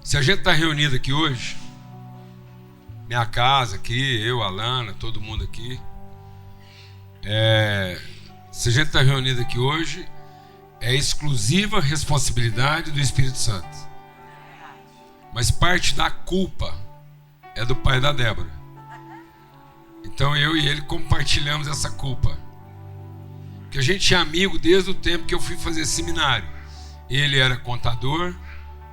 Se a gente está reunido aqui hoje, minha casa aqui, eu, a Lana, todo mundo aqui, se a gente está reunido aqui hoje, é exclusiva responsabilidade do Espírito Santo. Mas parte da culpa é do pai da Débora. Então eu e ele compartilhamos essa culpa. Porque a gente é amigo desde o tempo que eu fui fazer seminário. Ele era contador,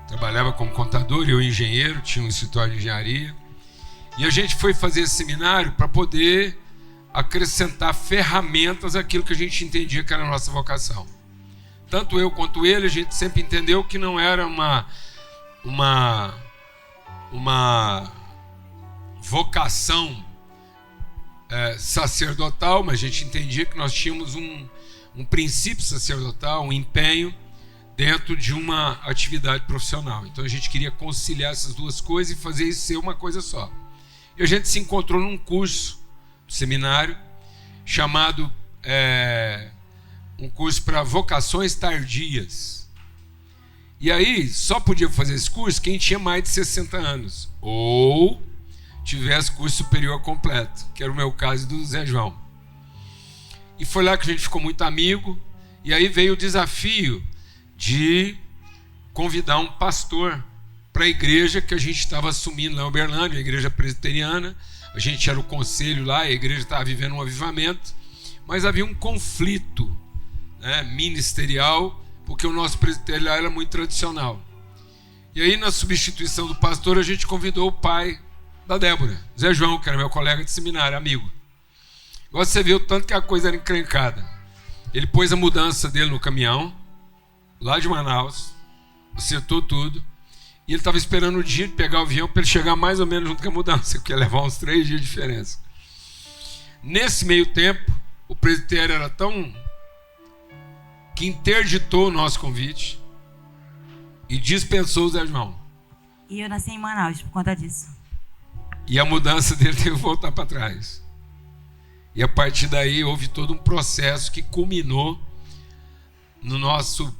trabalhava como contador, eu engenheiro, tinha um escritório de engenharia. E a gente foi fazer esse seminário para poder acrescentar ferramentas àquilo que a gente entendia que era a nossa vocação. Tanto eu quanto ele, a gente sempre entendeu que não era uma vocação sacerdotal, mas a gente entendia que nós tínhamos um princípio sacerdotal, um empenho dentro de uma atividade profissional. Então a gente queria conciliar essas duas coisas e fazer isso ser uma coisa só. E a gente se encontrou num curso, seminário, chamado um curso para vocações tardias. E aí só podia fazer esse curso quem tinha mais de 60 anos ou tivesse curso superior completo, que era o meu caso do Zé João. E foi lá que a gente ficou muito amigo. E aí veio o desafio de convidar um pastor para a igreja que a gente estava assumindo lá em Uberlândia, a igreja presbiteriana. A gente era o conselho lá, a igreja estava vivendo um avivamento, mas havia um conflito, ministerial, porque o nosso presbitério lá era muito tradicional. E aí, na substituição do pastor, a gente convidou o pai da Débora, Zé João, que era meu colega de seminário, amigo. Agora você viu o tanto que a coisa era encrencada. Ele pôs a mudança dele no caminhão, lá de Manaus, acertou tudo, e ele estava esperando o dia de pegar o avião para ele chegar mais ou menos junto com a mudança, que ia levar uns 3 dias de diferença. Nesse meio tempo, o presbitério era tão que interditou o nosso convite e dispensou o Zé João. E eu nasci em Manaus por conta disso. E a mudança dele teve que voltar para trás. E a partir daí houve todo um processo que culminou no nosso...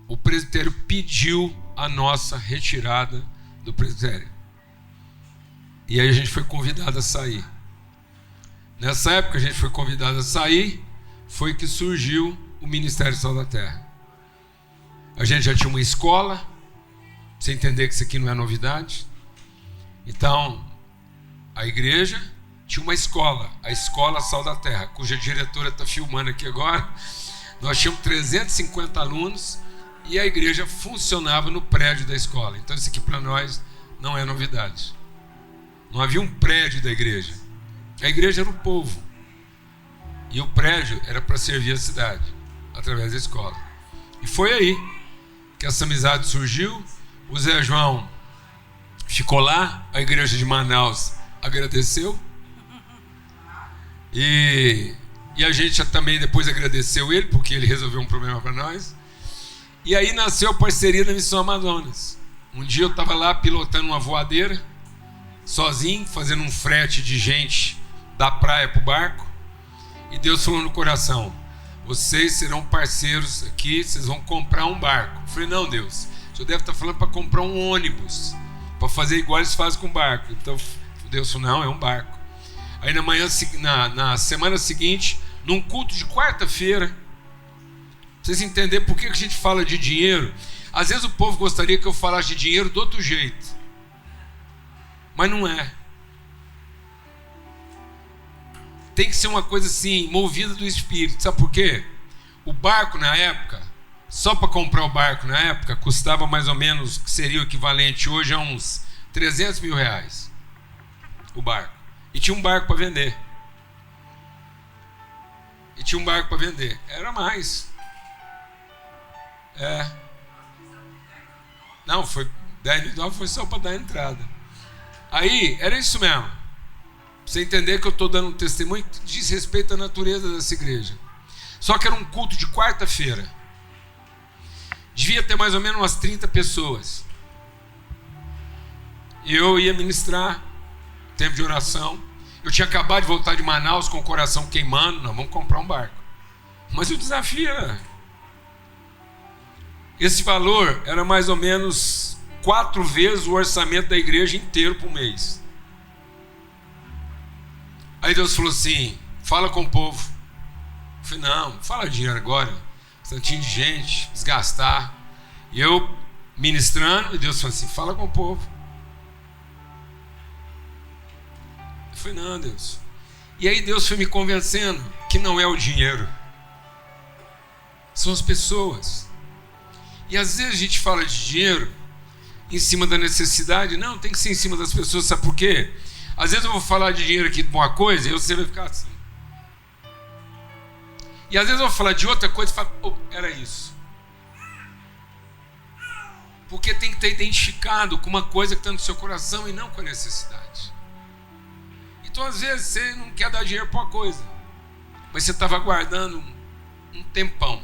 O presbitério pediu a nossa retirada do presbitério. E aí a gente foi convidado a sair. Nessa época a gente foi convidado a sair, foi que surgiu o Ministério Sal da Terra. A gente já tinha uma escola, pra você entender que isso aqui não é novidade. Então, a igreja tinha uma escola, a Escola Sal da Terra, cuja diretora está filmando aqui agora. Nós tínhamos 350 alunos e a igreja funcionava no prédio da escola. Então isso aqui para nós não é novidade. Não havia um prédio da igreja. A igreja era o povo. E o prédio era para servir a cidade, através da escola. E foi aí que essa amizade surgiu. O Zé João ficou lá, a igreja de Manaus agradeceu. E a gente também depois agradeceu ele, porque ele resolveu um problema para nós. E aí nasceu a parceria da Missão Amazonas. Um dia eu estava lá pilotando uma voadeira, sozinho, fazendo um frete de gente da praia para o barco. E Deus falou no coração: vocês serão parceiros aqui, vocês vão comprar um barco. Eu falei: não, Deus, o senhor deve estar falando para comprar um ônibus, para fazer igual eles fazem com o barco. Então Deus falou: não, é um barco. Aí na semana seguinte, num culto de quarta-feira, pra vocês entenderem por que a gente fala de dinheiro. Às vezes o povo gostaria que eu falasse de dinheiro do outro jeito, mas não é. Tem que ser uma coisa assim, movida do Espírito. Sabe por quê? O barco na época, só para comprar o barco na época, custava mais ou menos, que seria o equivalente hoje a uns 300 mil reais. O barco. E tinha um barco para vender. Era mais. Não, foi 10 mil dólares, foi só para dar entrada. Aí, era isso mesmo. Pra você entender que eu estou dando um testemunho que diz respeito à natureza dessa igreja. Só que era um culto de quarta-feira. Devia ter mais ou menos umas 30 pessoas. E eu ia ministrar, tempo de oração. Eu tinha acabado de voltar de Manaus com o coração queimando. Não, vamos comprar um barco. Mas o desafio era... Esse valor era mais ou menos 4 vezes o orçamento da igreja inteiro por mês. Aí Deus falou assim: fala com o povo. Eu falei: não fala dinheiro agora, tantinho de gente, desgastar. E eu ministrando, e Deus falou assim: fala com o povo. Eu falei: não, Deus. E aí Deus foi me convencendo que não é o dinheiro, são as pessoas. E às vezes a gente fala de dinheiro em cima da necessidade. Não, tem que ser em cima das pessoas. Sabe por quê? Às vezes eu vou falar de dinheiro aqui de uma coisa e você vai ficar assim. E às vezes eu vou falar de outra coisa e falo: oh, era isso. Porque tem que estar identificado com uma coisa que está no seu coração e não com a necessidade. Então às vezes você não quer dar dinheiro para uma coisa, mas você estava guardando um tempão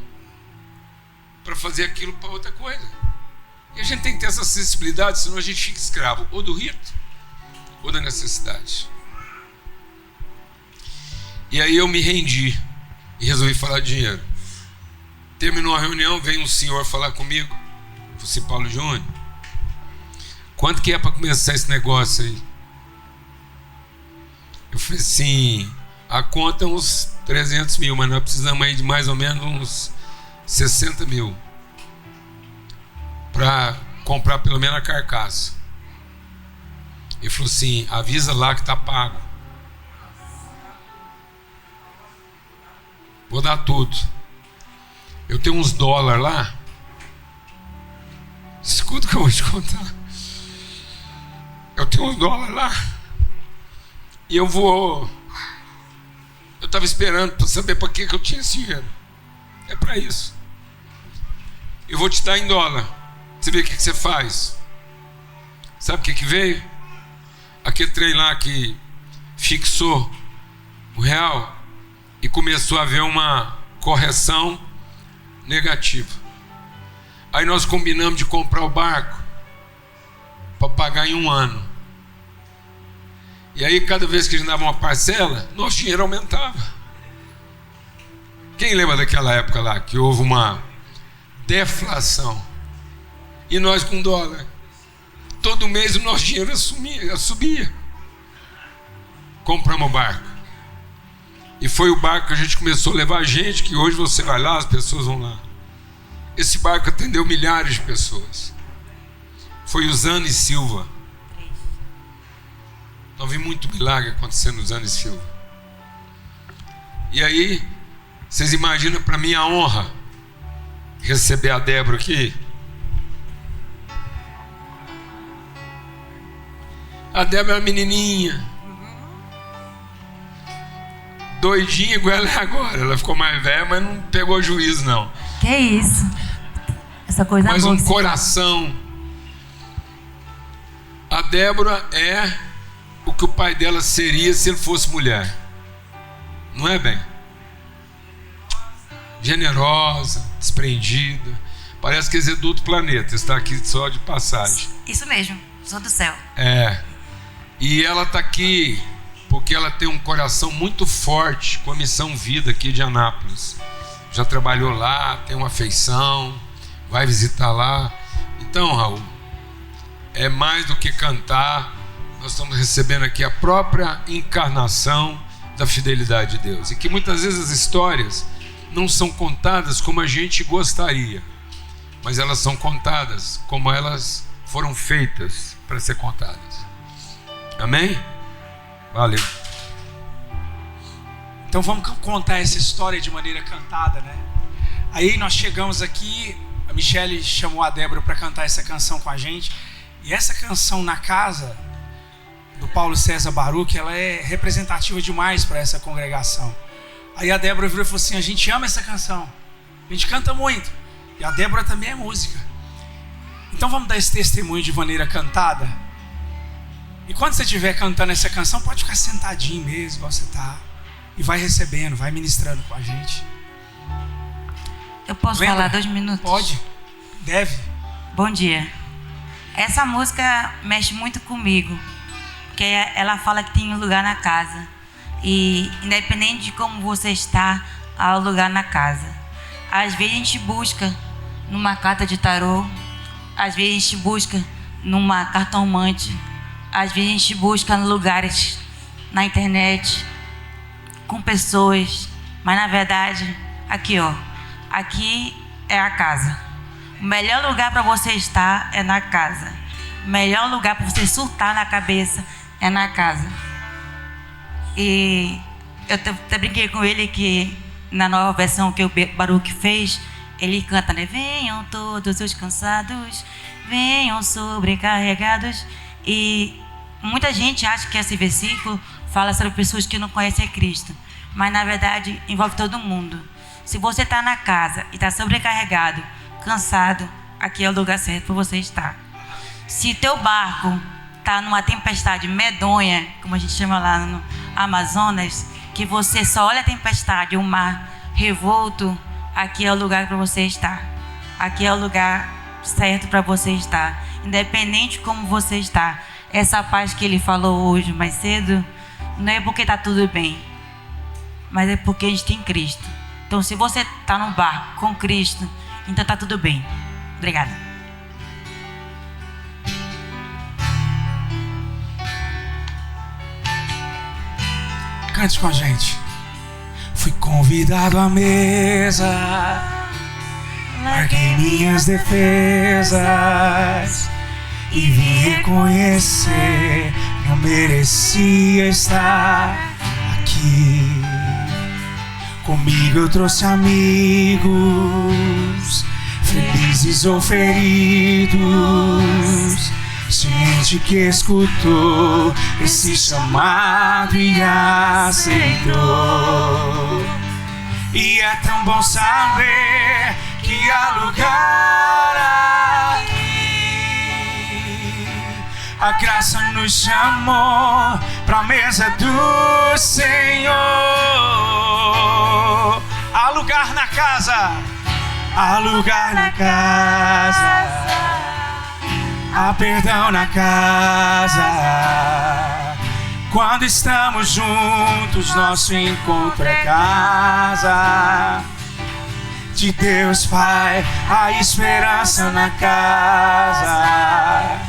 para fazer aquilo para outra coisa. E a gente tem que ter essa sensibilidade, senão a gente fica escravo ou do rito ou da necessidade. E aí eu me rendi e resolvi falar de dinheiro. Terminou a reunião, veio um senhor falar comigo. Falei assim: Paulo Júnior, quanto que é para começar esse negócio aí? Eu falei assim: a conta é uns 300 mil, mas nós precisamos aí de mais ou menos uns 60 mil para comprar pelo menos a carcaça. Ele falou assim: avisa lá que está pago. Vou dar tudo. Eu tenho uns dólares lá. Escuta o que eu vou te contar. Eu tenho uns dólares lá. E eu estava esperando para saber para que eu tinha esse dinheiro. É para isso. Eu vou te dar em dólar. Você vê o que você faz? Sabe o que veio? Aquele trem lá que fixou o real e começou a haver uma correção negativa. Aí nós combinamos de comprar o barco para pagar em 1 ano. E aí cada vez que a gente dava uma parcela, nosso dinheiro aumentava. Quem lembra daquela época lá que houve uma deflação? E nós com dólar, todo mês o nosso dinheiro subia. Compramos o barco. E foi o barco que a gente começou a levar gente, que hoje você vai lá, as pessoas vão lá. Esse barco atendeu milhares de pessoas. Foi o Zane Silva. Então vi muito milagre acontecendo no Zane Silva. E aí, vocês imaginam para mim a honra receber a Débora aqui? A Débora é uma menininha, doidinha igual ela é agora. Ela ficou mais velha, mas não pegou juízo não. Que isso? Essa coisa mas boa. Um coração. A Débora é o que o pai dela seria se ele fosse mulher. Não é, bem? Generosa, desprendida. Parece que eles é do outro planeta. Está aqui só de passagem. Isso mesmo, sou do céu. É. E ela está aqui porque ela tem um coração muito forte com a Missão Vida aqui de Anápolis. Já trabalhou lá, tem uma afeição, vai visitar lá. Então, Raul, é mais do que cantar. Nós estamos recebendo aqui a própria encarnação da fidelidade de Deus. E que muitas vezes as histórias não são contadas como a gente gostaria, mas elas são contadas como elas foram feitas para ser contadas. Amém? Valeu. Então vamos contar essa história de maneira cantada, né? Aí nós chegamos aqui, a Michele chamou a Débora para cantar essa canção com a gente. E essa canção na casa do Paulo César Baruch, ela é representativa demais para essa congregação. Aí a Débora virou e falou assim: a gente ama essa canção, a gente canta muito. E a Débora também é música. Então vamos dar esse testemunho de maneira cantada. E quando você estiver cantando essa canção, pode ficar sentadinho mesmo, igual você está. E vai recebendo, vai ministrando com a gente. Eu posso falar 2 minutos? Pode, deve. Bom dia. Essa música mexe muito comigo, porque ela fala que tem um lugar na casa. E independente de como você está, há um lugar na casa. Às vezes a gente busca numa carta de tarô, às vezes a gente busca numa cartomante. Às vezes a gente busca lugares na internet, com pessoas, mas na verdade, aqui ó, aqui é a casa. O melhor lugar para você estar é na casa. O melhor lugar para você surtar na cabeça é na casa. E eu até brinquei com ele que na nova versão que o Baruch fez, ele canta, né? Venham todos os cansados, venham sobrecarregados. E muita gente acha que esse versículo fala sobre pessoas que não conhecem Cristo, mas na verdade envolve todo mundo. Se você está na casa e está sobrecarregado, cansado, aqui é o lugar certo para você estar. Se teu barco está numa tempestade medonha, como a gente chama lá no Amazonas, que você só olha a tempestade, o mar revolto, aqui é o lugar para você estar. Aqui é o lugar certo para você estar, independente de como você está. Essa paz que ele falou hoje mais cedo, não é porque está tudo bem, mas é porque a gente tem Cristo. Então, se você está no barco com Cristo, então está tudo bem. Obrigada. Cante com a gente. Fui convidado à mesa, larguei minhas defesas e vim reconhecer, não merecia estar aqui. Comigo eu trouxe amigos, felizes ou feridos, gente que escutou esse chamado e aceitou. E é tão bom saber que há lugar aqui. A graça nos chamou pra mesa do Senhor. Há lugar na casa, há lugar na casa, há perdão na casa. Quando estamos juntos, nosso encontro é casa de Deus Pai, a esperança na casa,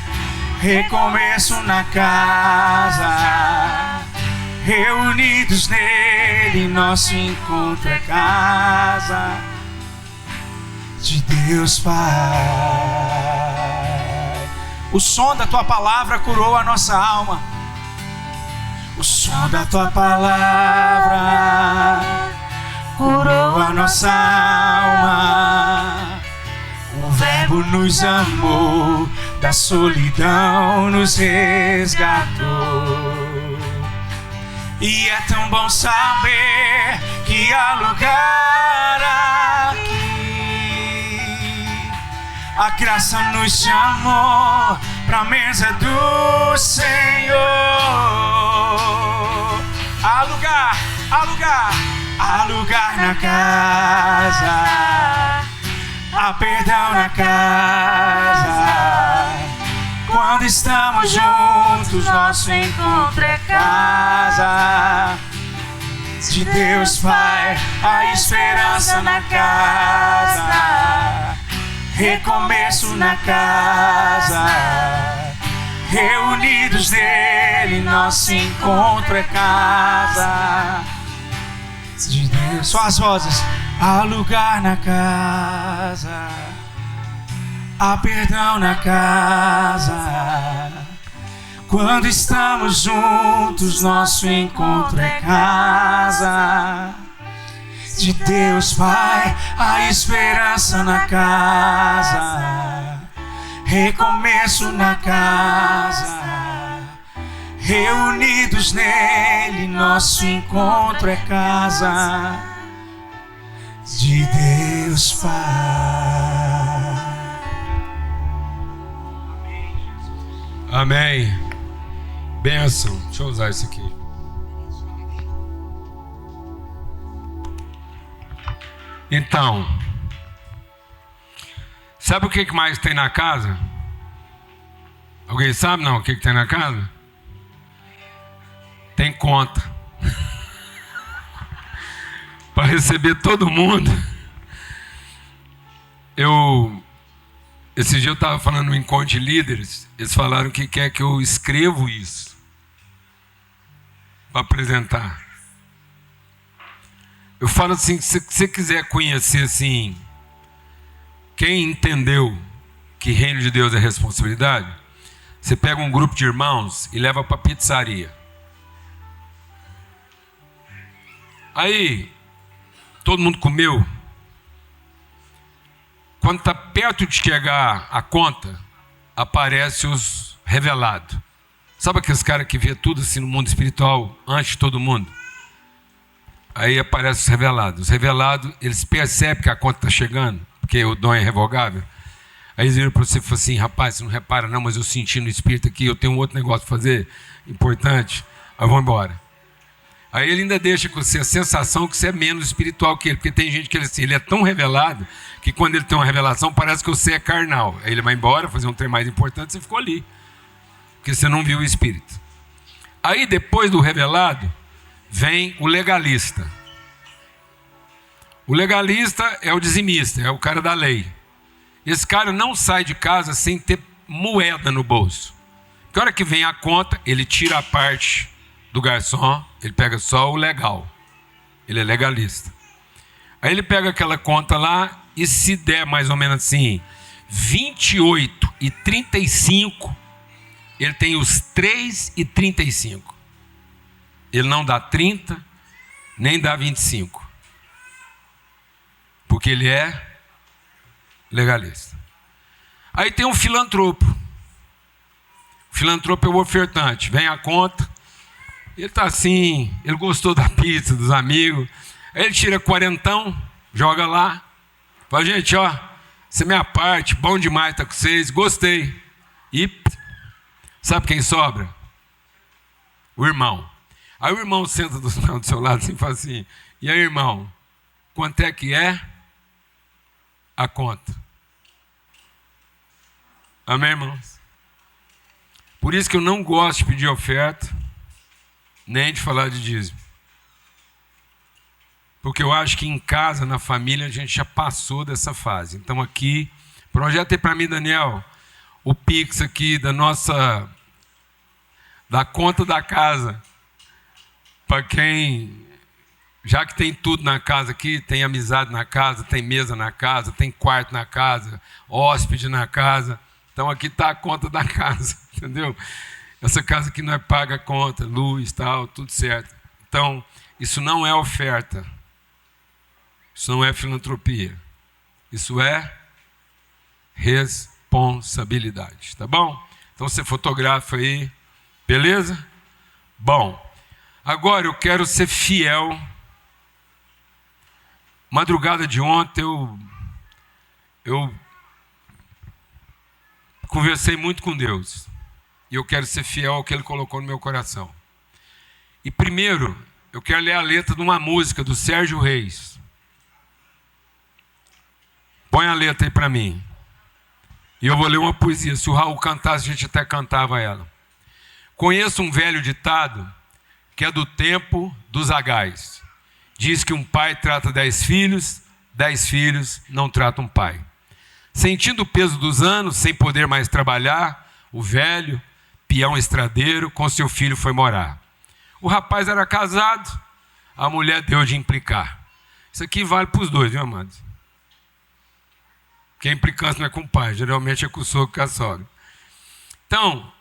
recomeço na casa, reunidos nele, nosso encontro é casa de Deus Pai. O som da tua palavra curou a nossa alma. O som da tua palavra curou a nossa alma. O Verbo nos amou, da solidão nos resgatou. E é tão bom saber que há lugar aqui. A graça nos chamou pra mesa do Senhor. Há lugar, há lugar, há lugar na casa, há perdão na casa. Quando estamos juntos, nosso encontro é casa de Deus Pai, a esperança na casa, recomeço na casa, reunidos nele, nosso encontro é casa de Deus. Só as vozes. Há lugar na casa, há perdão na casa. Quando estamos juntos, nosso encontro é casa de Deus Pai, a esperança na casa, recomeço na casa, reunidos nele, nosso encontro é casa de Deus Pai. Amém. Bênção. Deixa eu usar isso aqui. Então, sabe o que mais tem na casa? Alguém sabe não o que tem na casa? Tem conta. Para receber todo mundo. Eu Esse dia eu estava falando no encontro de líderes, eles falaram que quer que eu escrevo isso para apresentar. Eu falo assim, se você quiser conhecer assim, quem entendeu que reino de Deus é responsabilidade, você pega um grupo de irmãos e leva para a pizzaria. Aí, todo mundo comeu. Quando está perto de chegar a conta, aparece os revelados. Sabe aqueles caras que vê tudo assim no mundo espiritual antes de todo mundo? Aí aparecem os revelados. Os revelados, eles percebem que a conta está chegando, porque o dom é revogável. Aí eles viram para você e falaram assim, rapaz, você não repara não, mas eu senti no espírito aqui, eu tenho um outro negócio para fazer, importante, aí vão embora. Aí ele ainda deixa com você a sensação que você é menos espiritual que ele, porque tem gente que ele é tão revelado, que quando ele tem uma revelação, parece que você é carnal. Aí ele vai embora, fazer um trem mais importante, você ficou ali, porque você não viu o espírito. Aí depois do revelado, vem o legalista. O legalista é o dizimista, é o cara da lei. Esse cara não sai de casa sem ter moeda no bolso. Que hora que vem a conta, ele tira a parte do garçom, ele pega só o legal. Ele é legalista. Aí ele pega aquela conta lá e se der mais ou menos assim, 28,35, ele tem os 3,35. Ele não dá 30, nem dá 25. Porque ele é legalista. Aí tem um filantropo. O filantropo é o ofertante. Vem a conta. Ele está assim, ele gostou da pizza, dos amigos. Aí ele tira 40, joga lá. Fala, gente, ó, essa é minha parte, bom demais estar com vocês, gostei. E sabe quem sobra? O irmão. Aí o irmão senta do seu lado assim, e fala assim, e aí, irmão, quanto é que é a conta? Amém, irmãos? Por isso que eu não gosto de pedir oferta, nem de falar de dízimo. Porque eu acho que em casa, na família, a gente já passou dessa fase. Então aqui, projeta aí para mim, Daniel, o Pix aqui da conta da casa. Para quem, já que tem tudo na casa aqui, tem amizade na casa, tem mesa na casa, tem quarto na casa, hóspede na casa. Então aqui está a conta da casa, entendeu? Essa casa aqui nós paga a conta, luz, tal, tudo certo. Então, isso não é oferta. Isso não é filantropia. Isso é responsabilidade, tá bom? Então você fotografa aí, beleza? Bom, agora eu quero ser fiel. Madrugada de ontem eu conversei muito com Deus. E eu quero ser fiel ao que Ele colocou no meu coração. E primeiro, eu quero ler a letra de uma música do Sérgio Reis. Põe a letra aí para mim. E eu vou ler uma poesia. Se o Raul cantasse, a gente até cantava ela. Conheço um velho ditado que é do tempo dos zagais. Diz que um pai trata 10 filhos, 10 filhos não tratam um pai. Sentindo o peso dos anos, sem poder mais trabalhar, o velho, peão estradeiro, com seu filho foi morar. O rapaz era casado, a mulher deu de implicar. Isso aqui vale para os dois, viu, amados? Porque a implicância não é com o pai, geralmente é com o sogro e com a sogra. Então,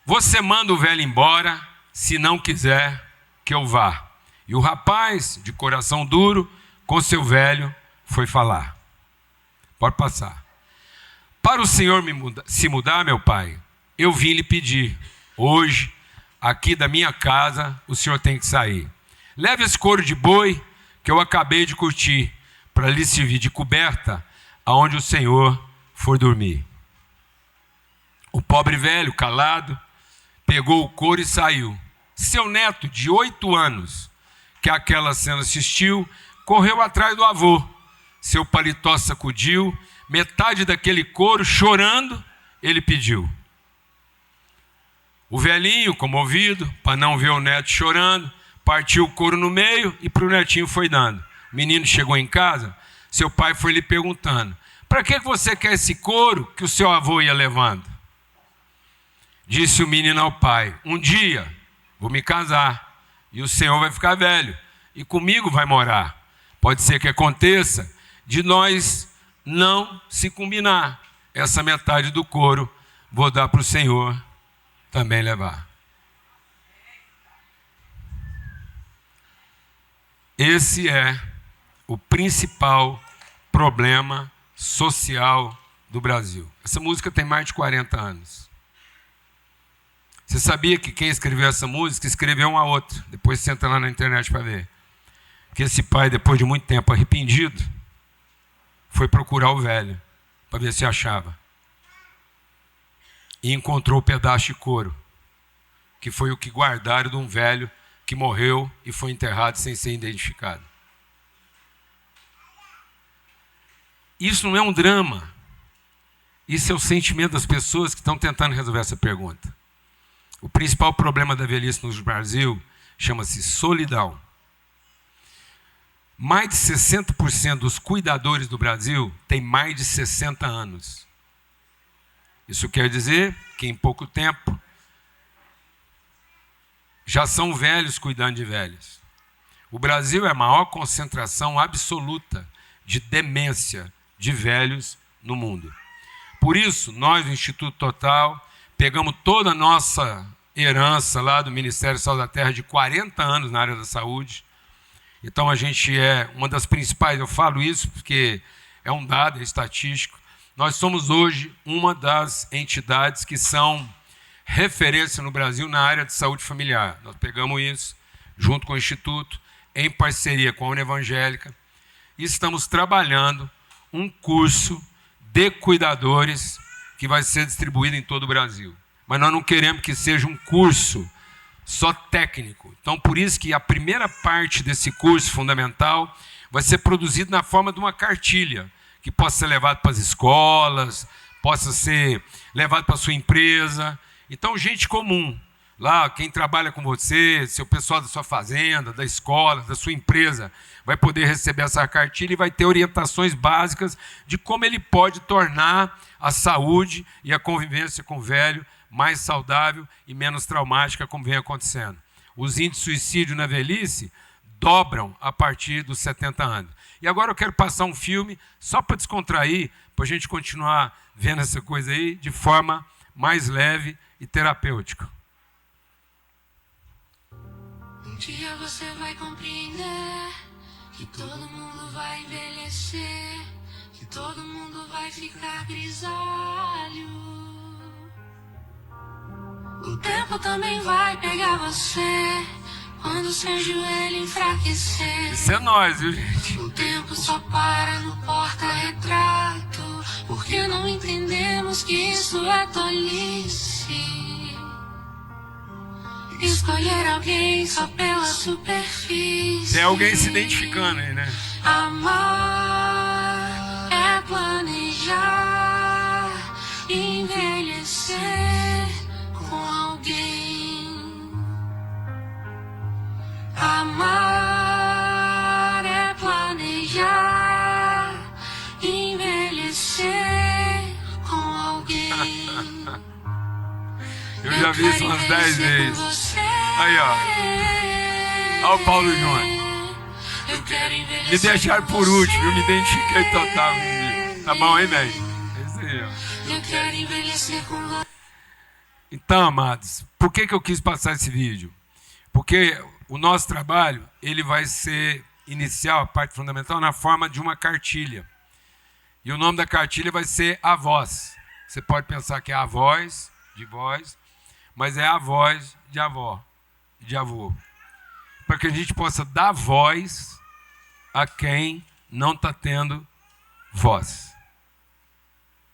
você manda o velho embora, se não quiser que eu vá. E o rapaz, de coração duro, com seu velho, foi falar. Pode passar. Para o Senhor se mudar, meu pai, eu vim lhe pedir. Hoje, aqui da minha casa, o senhor tem que sair. Leve esse couro de boi que eu acabei de curtir, para lhe servir de coberta, aonde o Senhor for dormir. O pobre velho, calado, pegou o couro e saiu. Seu neto, de 8 anos, que aquela cena assistiu, correu atrás do avô. Seu paletó sacudiu, metade daquele couro, chorando, ele pediu. O velhinho, comovido, para não ver o neto chorando, partiu o couro no meio e para o netinho foi dando. O menino chegou em casa, seu pai foi lhe perguntando, para que você quer esse couro que o seu avô ia levando? Disse o menino ao pai: um dia vou me casar e o senhor vai ficar velho e comigo vai morar. Pode ser que aconteça de nós não se combinar. Essa metade do couro vou dar para o senhor também levar. Esse é o principal problema social do Brasil. Essa música tem mais de 40 anos. Você sabia que quem escreveu essa música escreveu uma outra? Depois você entra lá na internet para ver. Que esse pai, depois de muito tempo arrependido, foi procurar o velho para ver se achava. E encontrou o pedaço de couro, que foi o que guardaram de um velho que morreu e foi enterrado sem ser identificado. Isso não é um drama. Isso é o sentimento das pessoas que estão tentando resolver essa pergunta. O principal problema da velhice no Brasil chama-se solidão. Mais de 60% dos cuidadores do Brasil têm mais de 60 anos. Isso quer dizer que em pouco tempo já são velhos cuidando de velhos. O Brasil é a maior concentração absoluta de demência de velhos no mundo. Por isso, nós, do Instituto Total, pegamos toda a nossa herança lá do Ministério da Saúde da Terra de 40 anos na área da saúde. Então, a gente é uma das principais, eu falo isso porque é um dado, é estatístico. Nós somos hoje uma das entidades que são referência no Brasil na área de saúde familiar. Nós pegamos isso junto com o Instituto, em parceria com a Unevangélica, e estamos trabalhando um curso de cuidadores que vai ser distribuído em todo o Brasil. Mas nós não queremos que seja um curso só técnico. Então, por isso que a primeira parte desse curso fundamental vai ser produzido na forma de uma cartilha, que possa ser levado para as escolas, possa ser levado para a sua empresa. Então, gente comum, lá, quem trabalha com você, seu pessoal da sua fazenda, da escola, da sua empresa, vai poder receber essa cartilha e vai ter orientações básicas de como ele pode tornar a saúde e a convivência com o velho mais saudável e menos traumática, como vem acontecendo. Os índices de suicídio na velhice dobram a partir dos 70 anos. E agora eu quero passar um filme só para descontrair, para a gente continuar vendo essa coisa aí de forma mais leve e terapêutica. Um dia você vai compreender que todo mundo vai envelhecer, que todo mundo vai ficar grisalho. O tempo também vai pegar você quando seu joelho enfraquecer. Isso é nós, viu, gente? O tempo só para no porta-retrato, porque não entendemos que isso é tolice. Escolher alguém só pela superfície. Tem alguém se identificando aí, né? Amar é planejar, envelhecer com alguém. Amar é planejar, envelhecer com alguém. Eu já vi isso umas 10 vezes. Aí, ó. Olha o Paulo Júnior. Me deixaram por último, eu me identifiquei total. Tá bom, hein, velho? É isso aí, ó. Eu quero envelhecer com você. Então, amados, por que eu quis passar esse vídeo? Porque o nosso trabalho, ele vai ser inicial, a parte fundamental, na forma de uma cartilha. E o nome da cartilha vai ser A Voz. Você pode pensar que é a voz, de voz, mas é a voz de avó, de avô. Para que a gente possa dar voz a quem não está tendo voz.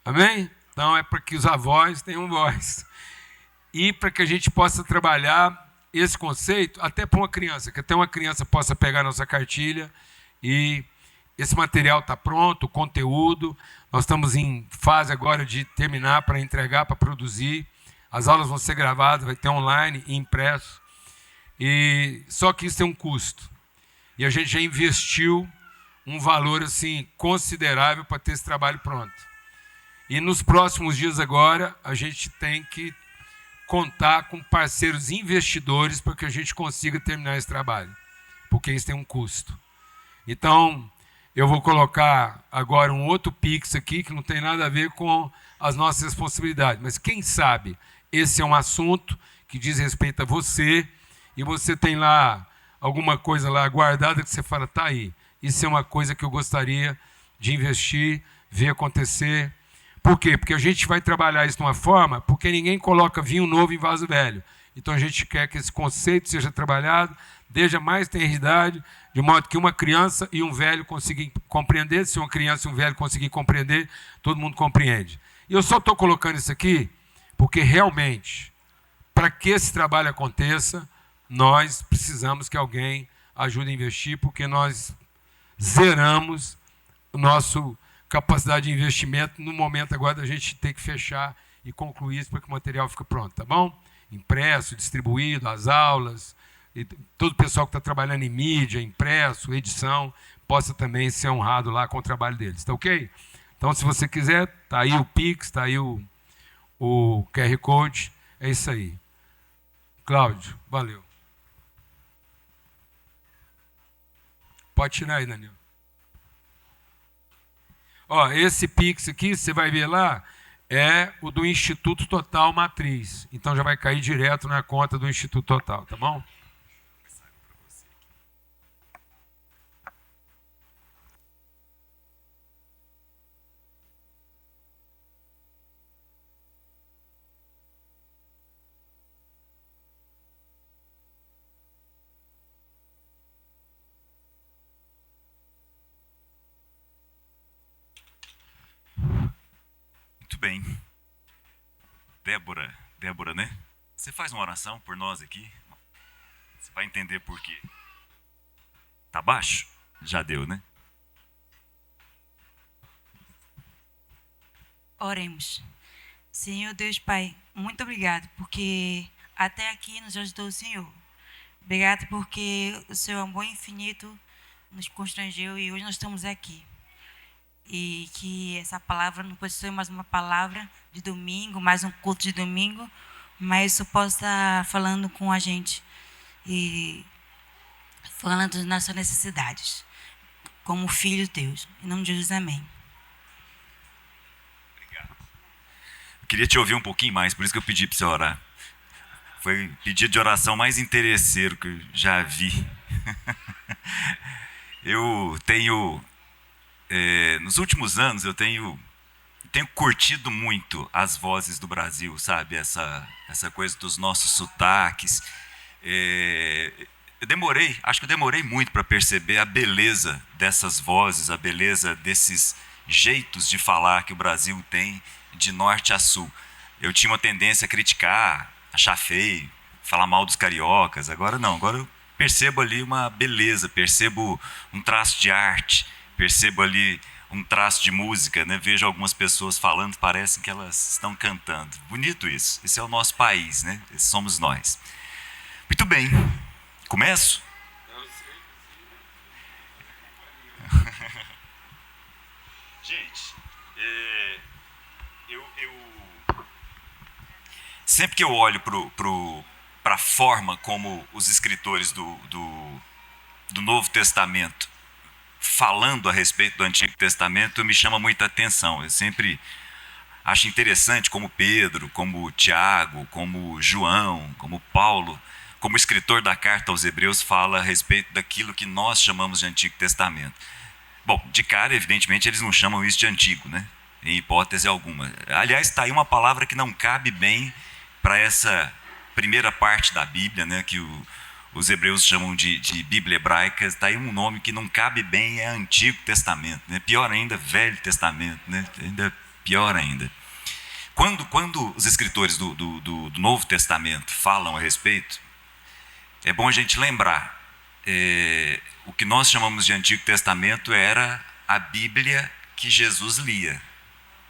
Amém? Então é para que os avós tenham voz. E para que a gente possa trabalhar esse conceito até para uma criança, que até uma criança possa pegar a nossa cartilha e esse material está pronto, o conteúdo. Nós estamos em fase agora de terminar para entregar, para produzir. As aulas vão ser gravadas, vai ter online e impresso. E só que isso tem um custo. E a gente já investiu um valor assim considerável para ter esse trabalho pronto. E nos próximos dias agora, a gente tem que contar com parceiros investidores para que a gente consiga terminar esse trabalho, porque isso tem um custo. Então, eu vou colocar agora um outro Pix aqui, que não tem nada a ver com as nossas responsabilidades, mas quem sabe esse é um assunto que diz respeito a você, e você tem lá alguma coisa lá guardada que você fala, tá aí, isso é uma coisa que eu gostaria de investir, ver acontecer. Por quê? Porque a gente vai trabalhar isso de uma forma, porque ninguém coloca vinho novo em vaso velho. Então a gente quer que esse conceito seja trabalhado desde a mais tenra idade, de modo que uma criança e um velho conseguem compreender. Se uma criança e um velho conseguirem compreender, todo mundo compreende. E eu só estou colocando isso aqui porque realmente, para que esse trabalho aconteça, nós precisamos que alguém ajude a investir, porque nós zeramos a nossa capacidade de investimento no momento agora da gente ter que fechar e concluir isso para que o material fique pronto, tá bom? Impresso, distribuído, as aulas, e todo o pessoal que está trabalhando em mídia, impresso, edição, possa também ser honrado lá com o trabalho deles, tá ok? Então, se você quiser, tá aí o Pix, tá aí o QR Code, é isso aí. Cláudio, valeu. Pode tirar aí, Daniel. Ó, esse Pix aqui, você vai ver lá, é o do Instituto Total Matriz. Então já vai cair direto na conta do Instituto Total, tá bom? Muito bem. Débora, né? Você faz uma oração por nós aqui? Você vai entender por quê. Tá baixo? Já deu, né? Oremos. Senhor Deus Pai, muito obrigado, porque até aqui nos ajudou o Senhor. Obrigado porque o seu amor infinito nos constrangeu e hoje nós estamos aqui. E que essa palavra não pode ser mais uma palavra de domingo, mais um culto de domingo, mas isso possa estar falando com a gente e falando das nossas necessidades, como filho de Deus. Em nome de Jesus, amém. Obrigado. Eu queria te ouvir um pouquinho mais, por isso que eu pedi para você orar. Foi o pedido de oração mais interesseiro que eu já vi. Eu tenho... nos últimos anos eu tenho curtido muito as vozes do Brasil, sabe? Essa coisa dos nossos sotaques. Acho que eu demorei muito para perceber a beleza dessas vozes, a beleza desses jeitos de falar que o Brasil tem de norte a sul. Eu tinha uma tendência a criticar, achar feio, falar mal dos cariocas. Agora não, agora eu percebo ali uma beleza, percebo um traço de arte, percebo ali um traço de música, né? Vejo algumas pessoas falando, parece que elas estão cantando. Bonito isso. Esse é o nosso país, né? Esse somos nós. Muito bem. Começo? Gente, sempre que eu olho para a forma como os escritores do Novo Testamento falando a respeito do Antigo Testamento, me chama muita atenção. Eu sempre acho interessante como Pedro, como Tiago, como João, como Paulo, como escritor da carta aos Hebreus, fala a respeito daquilo que nós chamamos de Antigo Testamento. Bom, de cara, evidentemente, eles não chamam isso de antigo, né? Em hipótese alguma. Aliás, está aí uma palavra que não cabe bem para essa primeira parte da Bíblia, né? Que os hebreus chamam de Bíblia hebraica. Está aí um nome que não cabe bem, é Antigo Testamento, né? Pior ainda, Velho Testamento, né? Ainda pior ainda. Quando os escritores do Novo Testamento falam a respeito, é bom a gente lembrar, o que nós chamamos de Antigo Testamento era a Bíblia que Jesus lia.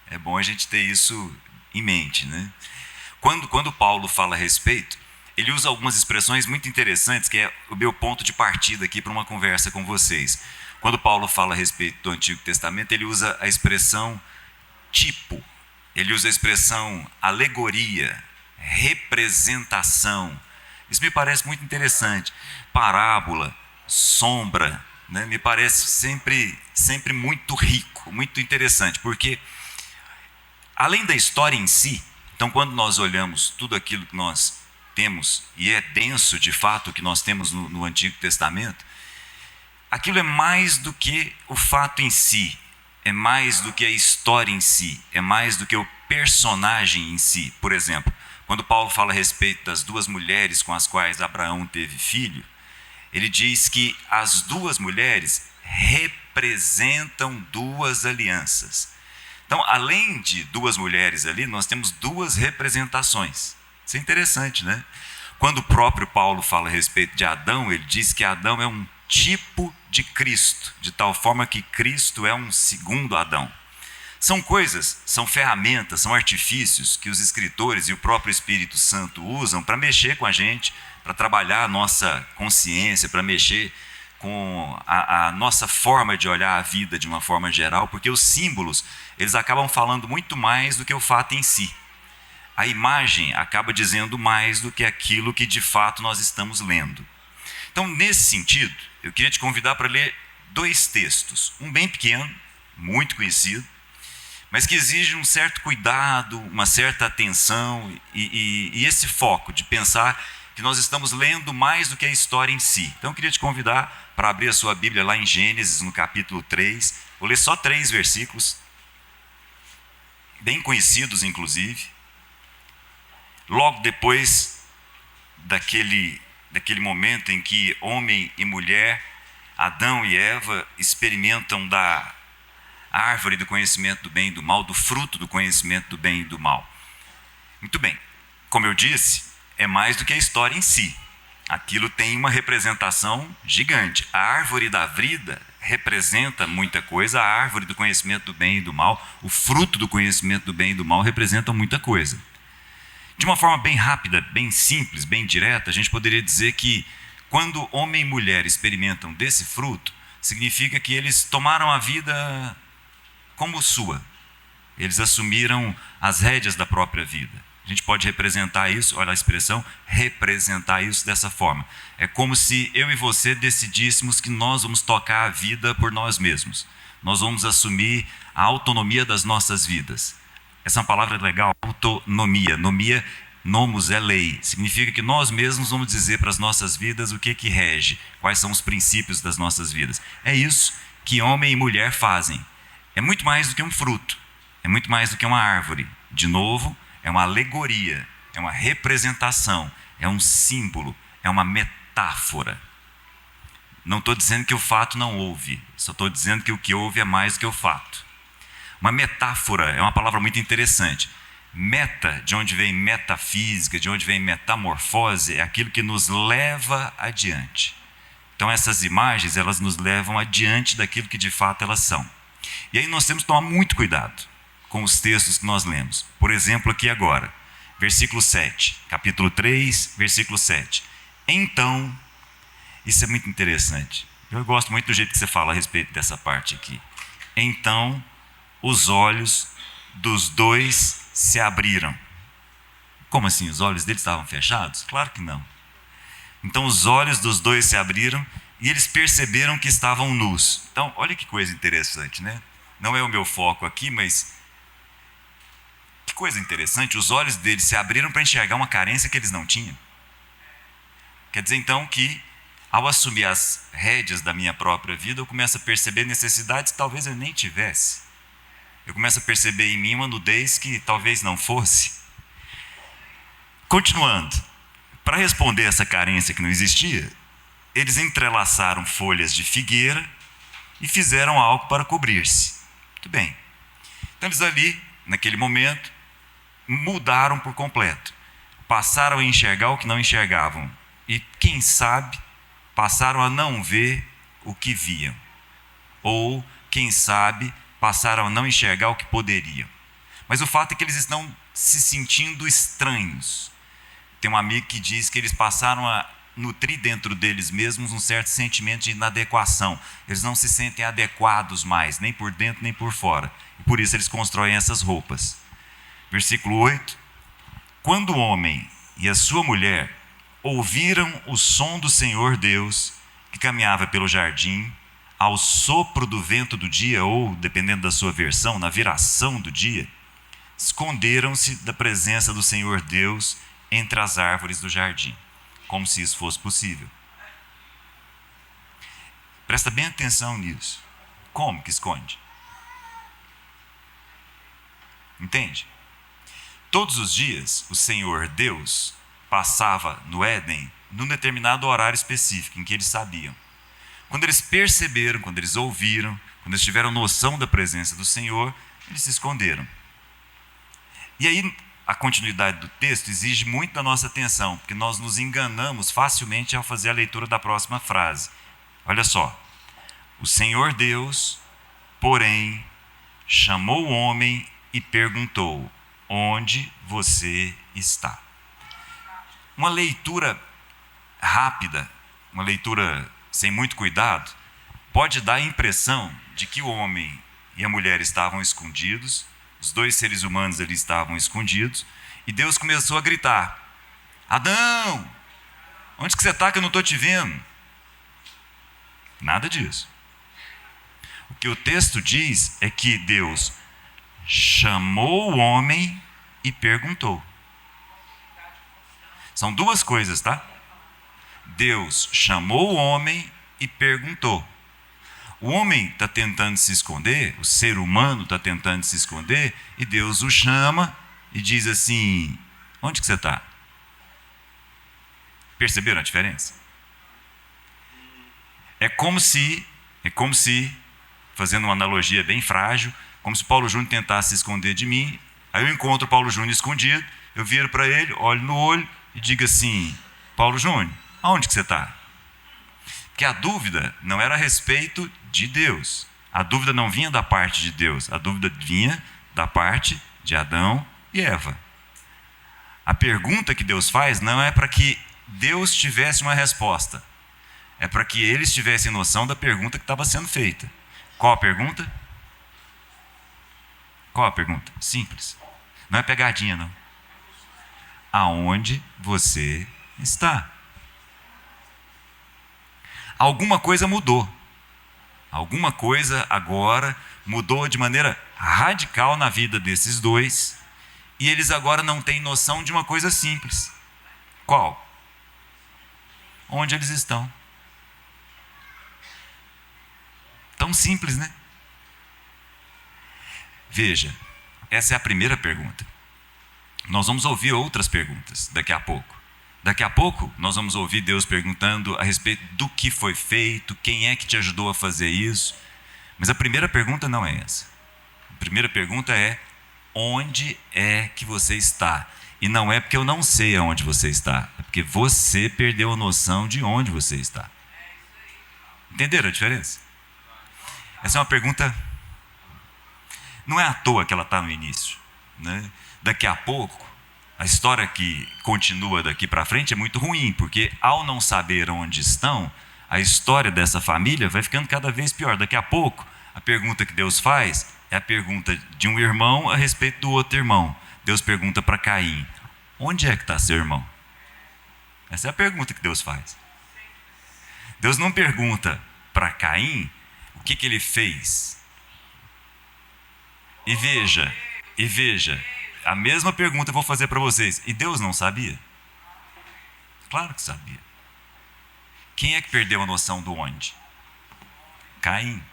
É bom a gente ter isso em mente, né? Quando Paulo fala a respeito, ele usa algumas expressões muito interessantes, que é o meu ponto de partida aqui para uma conversa com vocês. Quando Paulo fala a respeito do Antigo Testamento, ele usa a expressão tipo, ele usa a expressão alegoria, representação. Isso me parece muito interessante. Parábola, sombra, né? Me parece sempre muito rico, muito interessante, porque além da história em si, então quando nós olhamos tudo aquilo que nós temos, e é denso de fato o que nós temos no Antigo Testamento, aquilo é mais do que o fato em si, é mais do que a história em si, é mais do que o personagem em si. Por exemplo, quando Paulo fala a respeito das duas mulheres com as quais Abraão teve filho, ele diz que as duas mulheres representam duas alianças. Então, além de duas mulheres ali, nós temos duas representações. Isso é interessante, né? Quando o próprio Paulo fala a respeito de Adão, ele diz que Adão é um tipo de Cristo, de tal forma que Cristo é um segundo Adão. São coisas, são ferramentas, são artifícios que os escritores e o próprio Espírito Santo usam para mexer com a gente, para trabalhar a nossa consciência, para mexer com a nossa forma de olhar a vida de uma forma geral, porque os símbolos, eles acabam falando muito mais do que o fato em si. A imagem acaba dizendo mais do que aquilo que de fato nós estamos lendo. Então, nesse sentido, eu queria te convidar para ler dois textos. Um bem pequeno, muito conhecido, mas que exige um certo cuidado, uma certa atenção e esse foco de pensar que nós estamos lendo mais do que a história em si. Então, eu queria te convidar para abrir a sua Bíblia lá em Gênesis, no capítulo 3. Vou ler só 3 versículos, bem conhecidos, inclusive. Logo depois daquele momento em que homem e mulher, Adão e Eva, experimentam da árvore do conhecimento do bem e do mal, do fruto do conhecimento do bem e do mal. Muito bem, como eu disse, é mais do que a história em si. Aquilo tem uma representação gigante. A árvore da vida representa muita coisa, a árvore do conhecimento do bem e do mal, o fruto do conhecimento do bem e do mal representam muita coisa. De uma forma bem rápida, bem simples, bem direta, a gente poderia dizer que quando homem e mulher experimentam desse fruto, significa que eles tomaram a vida como sua. Eles assumiram as rédeas da própria vida. A gente pode representar isso, olha a expressão, representar isso dessa forma. É como se eu e você decidíssemos que nós vamos tocar a vida por nós mesmos. Nós vamos assumir a autonomia das nossas vidas. Essa é uma palavra legal, autonomia. Nomia, nomos é lei. Significa que nós mesmos vamos dizer para as nossas vidas o que rege, quais são os princípios das nossas vidas. É isso que homem e mulher fazem. É muito mais do que um fruto, é muito mais do que uma árvore. De novo, é uma alegoria, é uma representação, é um símbolo, é uma metáfora. Não estou dizendo que o fato não houve, só estou dizendo que o que houve é mais do que o fato. Uma metáfora é uma palavra muito interessante. Meta, de onde vem metafísica, de onde vem metamorfose, é aquilo que nos leva adiante. Então essas imagens, elas nos levam adiante daquilo que de fato elas são. E aí nós temos que tomar muito cuidado com os textos que nós lemos. Por exemplo, aqui agora, versículo 7, capítulo 3, versículo 7. Então, isso é muito interessante. Eu gosto muito do jeito que você fala a respeito dessa parte aqui. Então, os olhos dos dois se abriram. Como assim? Os olhos deles estavam fechados? Claro que não. Então os olhos dos dois se abriram e eles perceberam que estavam nus. Então, olha que coisa interessante, né? Não é o meu foco aqui, mas que coisa interessante. Os olhos deles se abriram para enxergar uma carência que eles não tinham. Quer dizer então que ao assumir as rédeas da minha própria vida, eu começo a perceber necessidades que talvez eu nem tivesse. Eu começo a perceber em mim uma nudez que talvez não fosse. Continuando, para responder essa carência que não existia, eles entrelaçaram folhas de figueira e fizeram algo para cobrir-se. Muito bem. Então eles ali, naquele momento, mudaram por completo. Passaram a enxergar o que não enxergavam. E, quem sabe, passaram a não ver o que viam. Ou, quem sabe, passaram a não enxergar o que poderiam. Mas o fato é que eles estão se sentindo estranhos. Tem um amigo que diz que eles passaram a nutrir dentro deles mesmos um certo sentimento de inadequação. Eles não se sentem adequados mais, nem por dentro nem por fora. E por isso eles constroem essas roupas. Versículo 8. Quando o homem e a sua mulher ouviram o som do Senhor Deus, que caminhava pelo jardim, ao sopro do vento do dia, ou, dependendo da sua versão, na viração do dia, esconderam-se da presença do Senhor Deus entre as árvores do jardim, como se isso fosse possível. Presta bem atenção nisso. Como que esconde? Entende? Todos os dias, o Senhor Deus passava no Éden num determinado horário específico, em que eles sabiam. Quando eles perceberam, quando eles ouviram, quando eles tiveram noção da presença do Senhor, eles se esconderam. E aí, a continuidade do texto exige muito da nossa atenção, porque nós nos enganamos facilmente ao fazer a leitura da próxima frase. Olha só. O Senhor Deus, porém, chamou o homem e perguntou: onde você está? Uma leitura rápida, uma leitura sem muito cuidado, pode dar a impressão de que o homem e a mulher estavam escondidos, os dois seres humanos ali estavam escondidos, e Deus começou a gritar: Adão, onde que você está que eu não estou te vendo? Nada disso. O que o texto diz é que Deus chamou o homem e perguntou. São duas coisas, tá? Deus chamou o homem e perguntou. O homem está tentando se esconder, o ser humano está tentando se esconder, e Deus o chama e diz assim: onde que você está? Perceberam a diferença? É como se, fazendo uma analogia bem frágil, como se Paulo Júnior tentasse se esconder de mim, aí eu encontro Paulo Júnior escondido, eu viro para ele, olho no olho e digo assim: Paulo Júnior, aonde que você está? Porque a dúvida não era a respeito de Deus. A dúvida não vinha da parte de Deus. A dúvida vinha da parte de Adão e Eva. A pergunta que Deus faz não é para que Deus tivesse uma resposta. É para que eles tivessem noção da pergunta que estava sendo feita. Qual a pergunta? Qual a pergunta? Simples. Não é pegadinha, não. Aonde você está? Alguma coisa mudou. Alguma coisa agora mudou de maneira radical na vida desses dois, e eles agora não têm noção de uma coisa simples. Qual? Onde eles estão. Tão simples, né? Veja, essa é a primeira pergunta. Nós vamos ouvir outras perguntas daqui a pouco. Daqui a pouco nós vamos ouvir Deus perguntando a respeito do que foi feito, quem é que te ajudou a fazer isso. Mas a primeira pergunta não é essa. A primeira pergunta é: onde é que você está? E não é porque eu não sei aonde você está, é porque você perdeu a noção de onde você está. Entenderam a diferença? Essa é uma pergunta, não é à toa que ela está no início, né? Daqui a pouco, a história que continua daqui para frente é muito ruim, porque ao não saber onde estão, a história dessa família vai ficando cada vez pior. Daqui a pouco, a pergunta que Deus faz é a pergunta de um irmão a respeito do outro irmão. Deus pergunta para Caim: onde é que está seu irmão? Essa é a pergunta que Deus faz. Deus não pergunta para Caim o que ele fez. E veja, a mesma pergunta eu vou fazer para vocês. E Deus não sabia? Claro que sabia. Quem é que perdeu a noção do onde? Caim.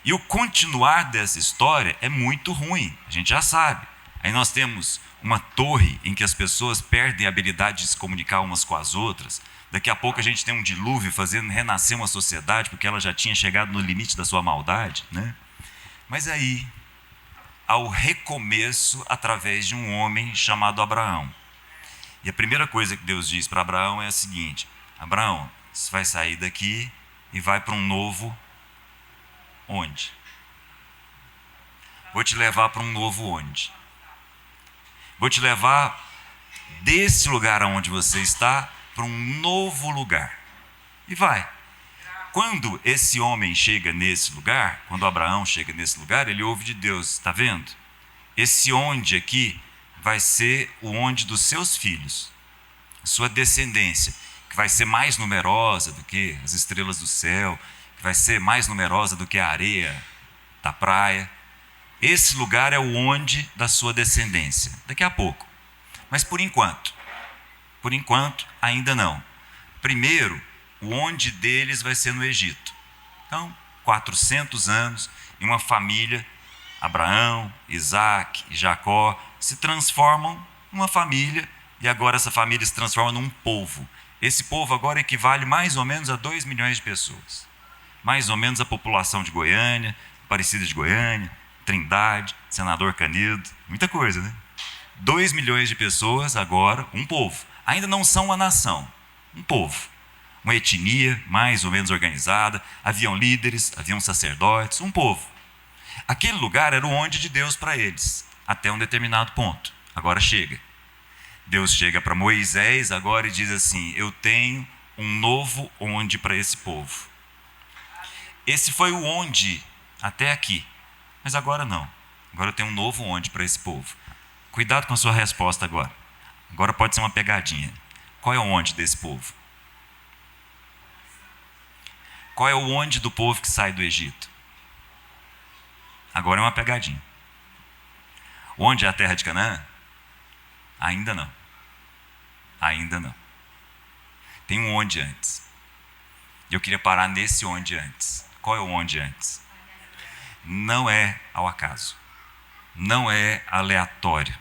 E o continuar dessa história é muito ruim, a gente já sabe. Aí nós temos uma torre em que as pessoas perdem a habilidade de se comunicar umas com as outras. Daqui a pouco a gente tem um dilúvio fazendo renascer uma sociedade, porque ela já tinha chegado no limite da sua maldade, né? Mas aí, ao recomeço através de um homem chamado Abraão. E a primeira coisa que Deus diz para Abraão é a seguinte: Abraão, você vai sair daqui e vai para um novo onde? Vou te levar para um novo onde? Vou te levar desse lugar aonde você está para um novo lugar. E vai. Quando esse homem chega nesse lugar, quando Abraão chega nesse lugar, ele ouve de Deus, está vendo? Esse onde aqui vai ser o onde dos seus filhos, sua descendência, que vai ser mais numerosa do que as estrelas do céu, que vai ser mais numerosa do que a areia da praia. Esse lugar é o onde da sua descendência, daqui a pouco. Mas por enquanto ainda não. Primeiro, o onde deles vai ser no Egito. Então, 400 anos, e uma família, Abraão, Isaac e Jacó, se transformam numa família, e agora essa família se transforma num povo. Esse povo agora equivale mais ou menos a 2 milhões de pessoas. Mais ou menos a população de Goiânia, Aparecida de Goiânia, Trindade, Senador Canedo, muita coisa, né? 2 milhões de pessoas agora, um povo. Ainda não são uma nação, um povo. Uma etnia mais ou menos organizada, haviam líderes, haviam sacerdotes, um povo. Aquele lugar era o onde de Deus para eles, até um determinado ponto. Agora chega. Deus chega para Moisés agora e diz assim: eu tenho um novo onde para esse povo. Esse foi o onde até aqui, mas agora não. Agora eu tenho um novo onde para esse povo. Cuidado com a sua resposta agora. Agora pode ser uma pegadinha. Qual é o onde desse povo? Qual é o onde do povo que sai do Egito? Agora é uma pegadinha. Onde é a terra de Canaã? Ainda não. Ainda não. Tem um onde antes. E eu queria parar nesse onde antes. Qual é o onde antes? Não é ao acaso. Não é aleatório.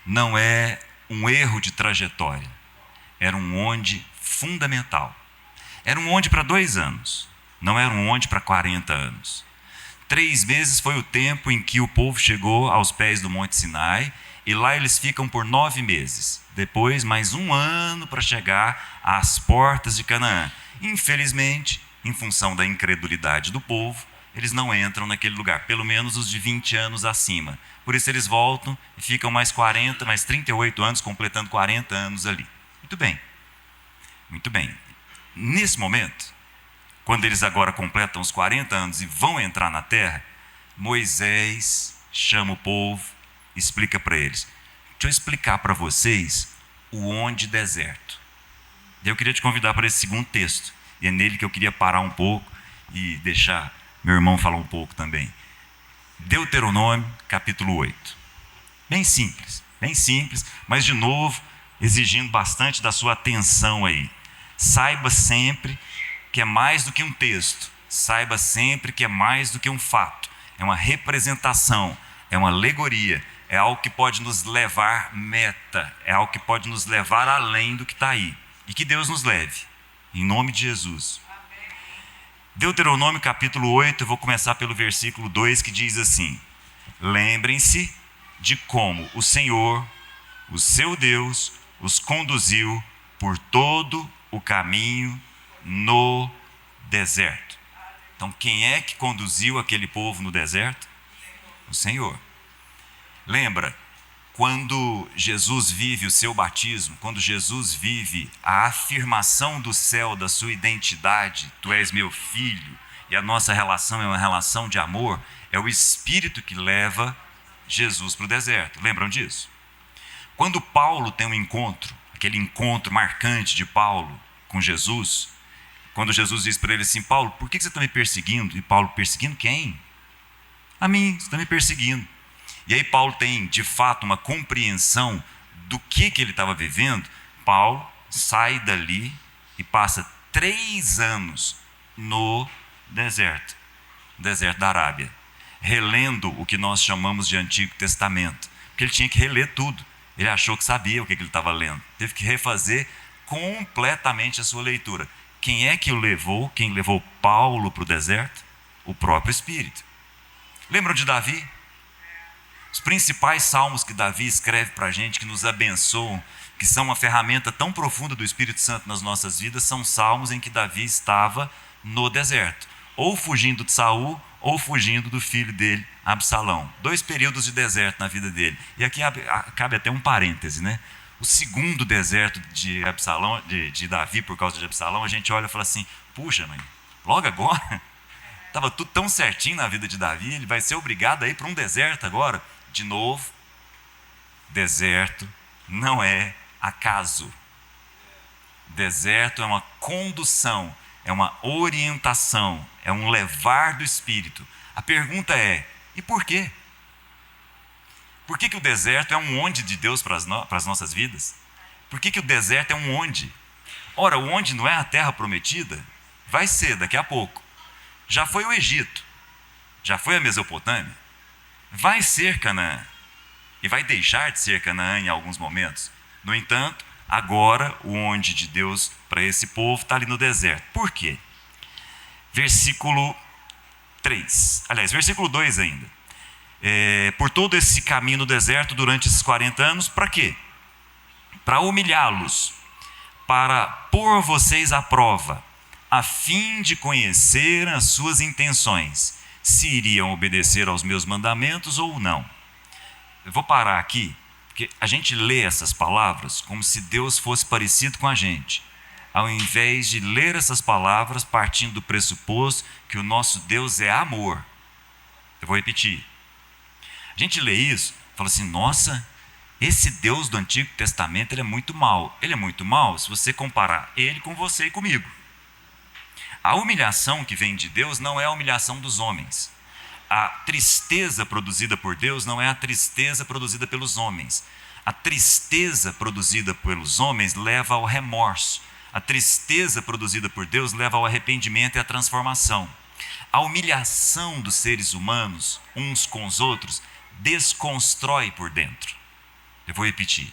Não é um erro de trajetória. Era um onde fundamental. Era um onde para 2 anos. Não era um onde para 40 anos. 3 meses foi o tempo em que o povo chegou aos pés do Monte Sinai, e lá eles ficam por 9 meses. Depois, mais 1 ano para chegar às portas de Canaã. Infelizmente, em função da incredulidade do povo, eles não entram naquele lugar, pelo menos os de 20 anos acima. Por isso eles voltam e ficam mais 40, mais 38 anos, completando 40 anos ali. Muito bem. Muito bem. Nesse momento, quando eles agora completam os 40 anos e vão entrar na terra, Moisés chama o povo, explica para eles: deixa eu explicar para vocês o onde deserto. Eu queria te convidar para esse segundo texto, e é nele que eu queria parar um pouco e deixar meu irmão falar um pouco também. Deuteronômio, capítulo 8. Bem simples, mas de novo, exigindo bastante da sua atenção aí. Saiba sempre que é mais do que um texto. Saiba sempre que é mais do que um fato. É uma representação, é uma alegoria, é algo que pode nos levar meta, é algo que pode nos levar além do que está aí. E que Deus nos leve, em nome de Jesus. Deuteronômio capítulo 8, eu vou começar pelo versículo 2, que diz assim: lembrem-se de como o Senhor, o seu Deus, os conduziu por todo o caminho no deserto. Então, quem é que conduziu aquele povo no deserto? O Senhor. Lembra, quando Jesus vive o seu batismo, quando Jesus vive a afirmação do céu da sua identidade, tu és meu filho, e a nossa relação é uma relação de amor, é o Espírito que leva Jesus para o deserto. Lembram disso? Quando Paulo tem um encontro, aquele encontro marcante de Paulo com Jesus, quando Jesus diz para ele assim: Paulo, por que você está me perseguindo? E Paulo: perseguindo quem? A mim, você está me perseguindo. E aí Paulo tem, de fato, uma compreensão do que ele estava vivendo. Paulo sai dali e passa 3 anos no deserto da Arábia, relendo o que nós chamamos de Antigo Testamento, porque ele tinha que reler tudo. Ele achou que sabia o que ele estava lendo, teve que refazer completamente a sua leitura. Quem é que o levou? Quem levou Paulo para o deserto? O próprio Espírito. Lembram de Davi? Os principais salmos que Davi escreve para a gente, que nos abençoam, que são uma ferramenta tão profunda do Espírito Santo nas nossas vidas, são salmos em que Davi estava no deserto, ou fugindo de Saul, ou fugindo do filho dele, Absalão. 2 períodos de deserto na vida dele. E aqui cabe até um parêntese, né? o segundo deserto de Absalão, de Davi por causa de Absalão, a gente olha e fala assim, puxa, mãe, logo agora? Estava tudo tão certinho na vida de Davi, ele vai ser obrigado a ir para um deserto agora? De novo, deserto não é acaso. Deserto é uma condução, é uma orientação, é um levar do Espírito. A pergunta é, e por quê? Por que o deserto é um onde de Deus para as nossas vidas? Por que o deserto é um onde? Ora, o onde não é a terra prometida? Vai ser daqui a pouco. Já foi o Egito, já foi a Mesopotâmia, vai ser Canaã. E vai deixar de ser Canaã em alguns momentos. No entanto, agora o onde de Deus para esse povo está ali no deserto. Por quê? Versículo 3, aliás, versículo 2 ainda. Por todo esse caminho no deserto durante esses 40 anos, para quê? Para humilhá-los, para pôr vocês à prova, a fim de conhecer as suas intenções, se iriam obedecer aos meus mandamentos ou não. Eu vou parar aqui, porque a gente lê essas palavras como se Deus fosse parecido com a gente, ao invés de ler essas palavras partindo do pressuposto que o nosso Deus é amor. Eu vou repetir. A gente lê isso, fala assim, nossa, esse Deus do Antigo Testamento ele é muito mau. Ele é muito mau se você comparar ele com você e comigo. A humilhação que vem de Deus não é a humilhação dos homens. A tristeza produzida por Deus não é a tristeza produzida pelos homens. A tristeza produzida pelos homens leva ao remorso. A tristeza produzida por Deus leva ao arrependimento e à transformação. A humilhação dos seres humanos, uns com os outros, desconstrói por dentro. Eu vou repetir.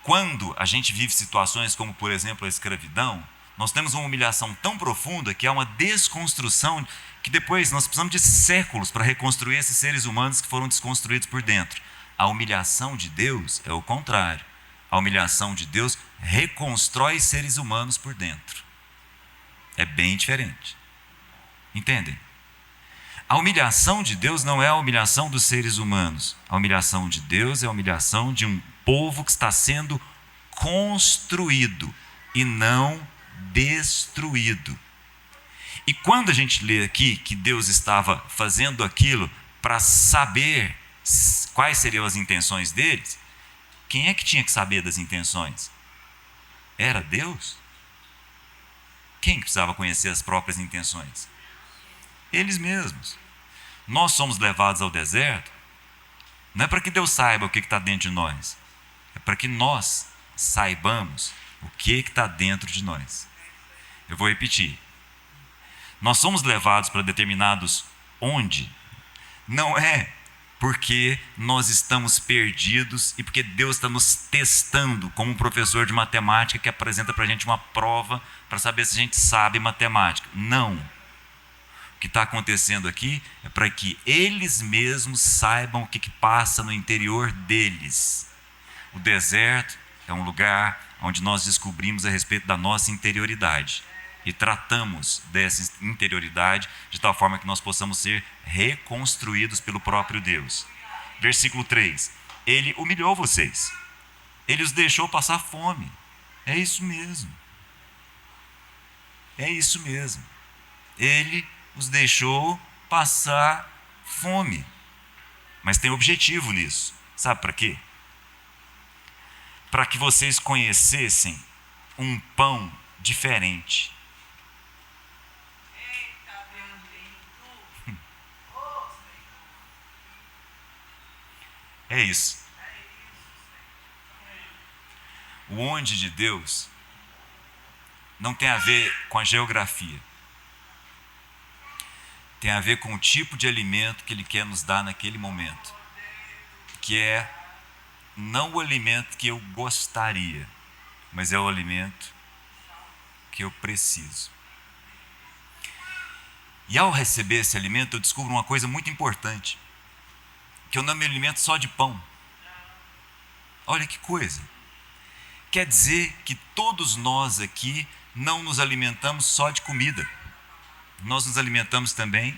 Quando a gente vive situações como, por exemplo, a escravidão, nós temos uma humilhação tão profunda que há uma desconstrução que depois nós precisamos de séculos para reconstruir esses seres humanos que foram desconstruídos por dentro. A humilhação de Deus é o contrário. A humilhação de Deus reconstrói seres humanos por dentro. É bem diferente. Entendem? A humilhação de Deus não é a humilhação dos seres humanos. A humilhação de Deus é a humilhação de um povo que está sendo construído e não destruído. E quando a gente lê aqui que Deus estava fazendo aquilo para saber quais seriam as intenções deles, quem é que tinha que saber das intenções? Era Deus? Quem precisava conhecer as próprias intenções? Eles mesmos. Nós somos levados ao deserto, não é para que Deus saiba o que está dentro de nós, é para que nós saibamos o que está dentro de nós. Eu vou repetir. Nós somos levados para determinados onde, não é porque nós estamos perdidos e porque Deus está nos testando como um professor de matemática que apresenta para a gente uma prova para saber se a gente sabe matemática. Não. O que está acontecendo aqui é para que eles mesmos saibam o que passa no interior deles. O deserto é um lugar onde nós descobrimos a respeito da nossa interioridade e tratamos dessa interioridade de tal forma que nós possamos ser reconstruídos pelo próprio Deus. Versículo 3. Ele humilhou vocês. Ele os deixou passar fome. É isso mesmo. É isso mesmo. Ele os deixou passar fome. Mas tem objetivo nisso. Sabe para quê? Para que vocês conhecessem um pão diferente. É isso. O onde de Deus não tem a ver com a geografia. Tem a ver com o tipo de alimento que Ele quer nos dar naquele momento. Que é não o alimento que eu gostaria, mas é o alimento que eu preciso. E ao receber esse alimento, eu descubro uma coisa muito importante. Que eu não me alimento só de pão. Olha que coisa. Quer dizer que todos nós aqui não nos alimentamos só de comida. Nós nos alimentamos também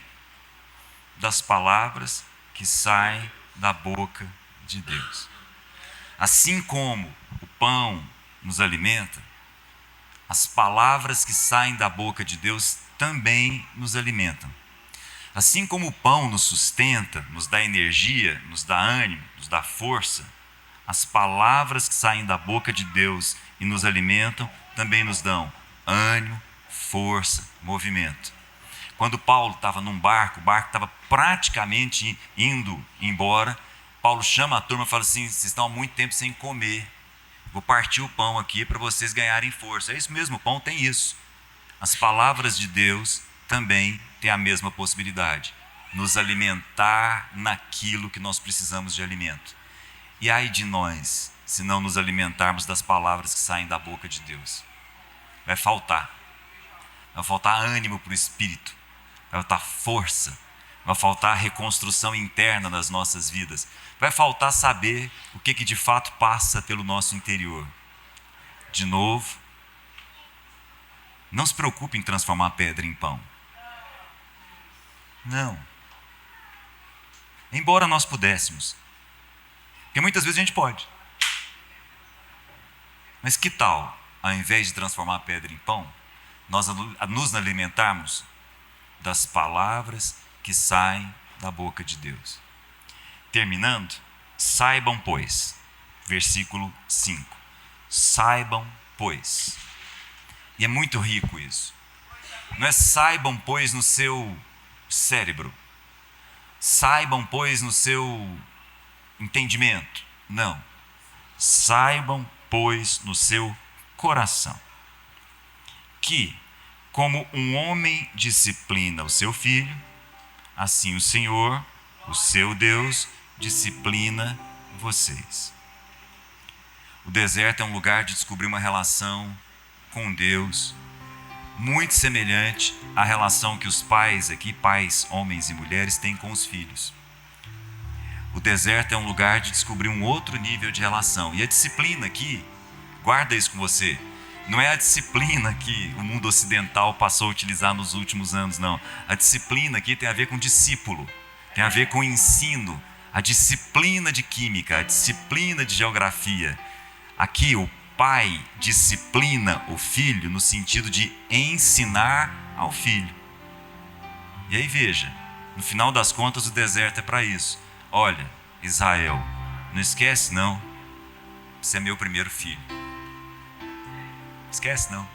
das palavras que saem da boca de Deus. Assim como o pão nos alimenta, as palavras que saem da boca de Deus também nos alimentam. Assim como o pão nos sustenta, nos dá energia, nos dá ânimo, nos dá força, as palavras que saem da boca de Deus e nos alimentam também nos dão ânimo, força, movimento. Quando Paulo estava num barco, o barco estava praticamente indo embora, Paulo chama a turma e fala assim: vocês estão há muito tempo sem comer, vou partir o pão aqui para vocês ganharem força. É isso mesmo, o pão tem isso. As palavras de Deus também têm a mesma possibilidade, nos alimentar naquilo que nós precisamos de alimento. E ai de nós, se não nos alimentarmos das palavras que saem da boca de Deus. Vai faltar ânimo para o espírito, vai faltar força, vai faltar reconstrução interna nas nossas vidas, vai faltar saber o que de fato passa pelo nosso interior. De novo, não se preocupe em transformar a pedra em pão. Não. Embora nós pudéssemos, porque muitas vezes a gente pode. Mas que tal, ao invés de transformar a pedra em pão, nós nos alimentarmos das palavras que saem da boca de Deus? Terminando, saibam, pois, versículo 5. Saibam, pois. E é muito rico isso. Não é saibam, pois, no seu cérebro. Saibam, pois, no seu entendimento. Não. Saibam, pois, no seu coração, que, como um homem disciplina o seu filho, assim o Senhor, o seu Deus, disciplina vocês. O deserto é um lugar de descobrir uma relação com Deus muito semelhante à relação que os pais aqui, pais, homens e mulheres, têm com os filhos. O deserto é um lugar de descobrir um outro nível de relação. E a disciplina aqui, guarda isso com você, não é a disciplina que o mundo ocidental passou a utilizar nos últimos anos, não. A disciplina aqui tem a ver com discípulo, tem a ver com ensino, a disciplina de química, a disciplina de geografia. Aqui o pai disciplina o filho no sentido de ensinar ao filho. E aí veja, no final das contas o deserto é para isso. Olha, Israel, não esquece não, você é meu primeiro filho. Esquece não.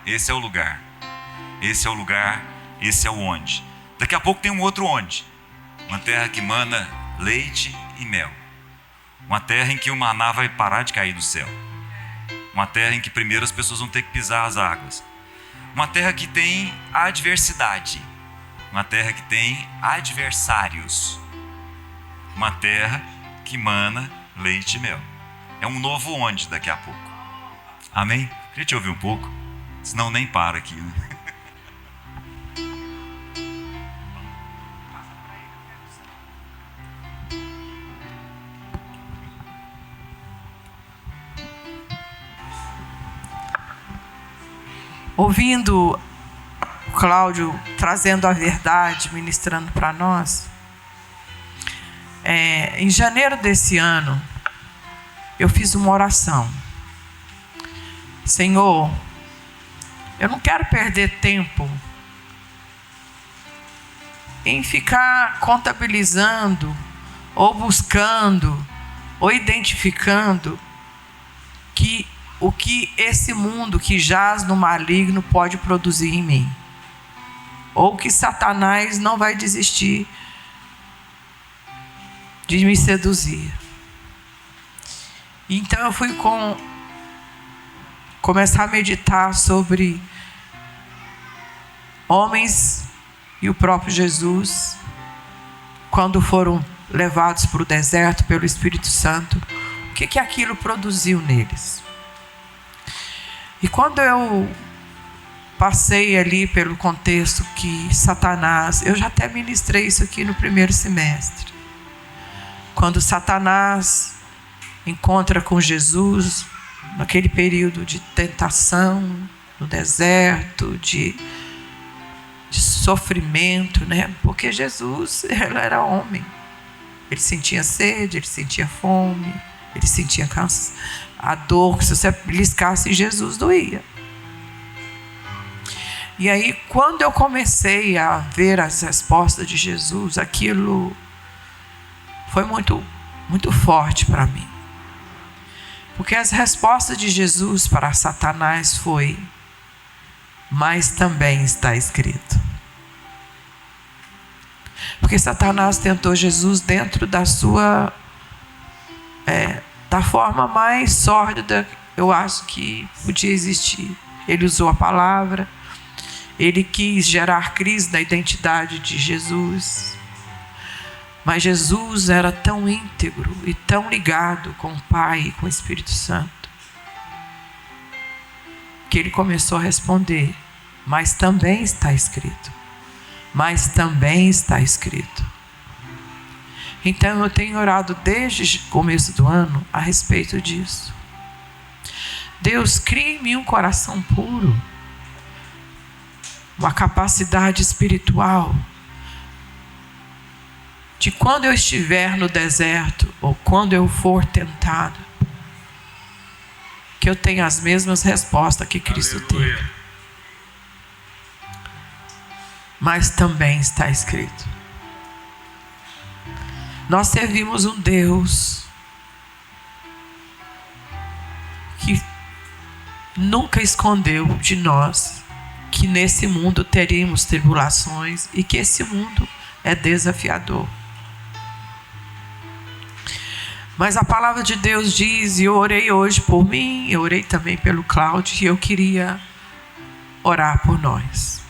Esse é o lugar. Esse é o lugar, esse é o onde. Daqui a pouco tem um outro onde. Uma terra que mana leite e mel. Uma terra em que o maná vai parar de cair do céu. Uma terra em que primeiro as pessoas vão ter que pisar as águas. Uma terra que tem adversidade. Uma terra que tem adversários. Uma terra que mana leite e mel. É um novo onde daqui a pouco. Amém? Queria te ouvir um pouco, senão nem para aqui, né? Ouvindo o Cláudio trazendo a verdade, ministrando para nós, em janeiro desse ano, eu fiz uma oração. Senhor, eu não quero perder tempo em ficar contabilizando, ou buscando, ou identificando o que esse mundo que jaz no maligno pode produzir em mim. Ou que Satanás não vai desistir de me seduzir. Então eu fui começar a meditar sobre homens e o próprio Jesus, quando foram levados para o deserto pelo Espírito Santo, o que aquilo produziu neles. E quando eu passei ali pelo contexto que Satanás, eu já até ministrei isso aqui no primeiro semestre, quando Satanás encontra com Jesus, naquele período de tentação, no deserto, de sofrimento, né? Porque Jesus, ele era homem. Ele sentia sede, ele sentia fome, Ele sentia a dor, que se você beliscasse Jesus, doía. E aí, quando eu comecei a ver as respostas de Jesus, aquilo foi muito, muito forte para mim. Porque as respostas de Jesus para Satanás foi: mas também está escrito. Porque Satanás tentou Jesus dentro da sua da forma mais sórdida, eu acho que podia existir. Ele usou a palavra, ele quis gerar crise na identidade de Jesus. Mas Jesus era tão íntegro e tão ligado com o Pai e com o Espírito Santo, que ele começou a responder: mas também está escrito. Mas também está escrito. Então eu tenho orado desde o começo do ano a respeito disso. Deus, cria em mim um coração puro, uma capacidade espiritual, de quando eu estiver no deserto, ou quando eu for tentado, que eu tenha as mesmas respostas que Cristo teve. Mas também está escrito. Nós servimos um Deus que nunca escondeu de nós que nesse mundo teríamos tribulações e que esse mundo é desafiador. Mas a palavra de Deus diz, e eu orei hoje por mim, eu orei também pelo Cláudio, e eu queria orar por nós.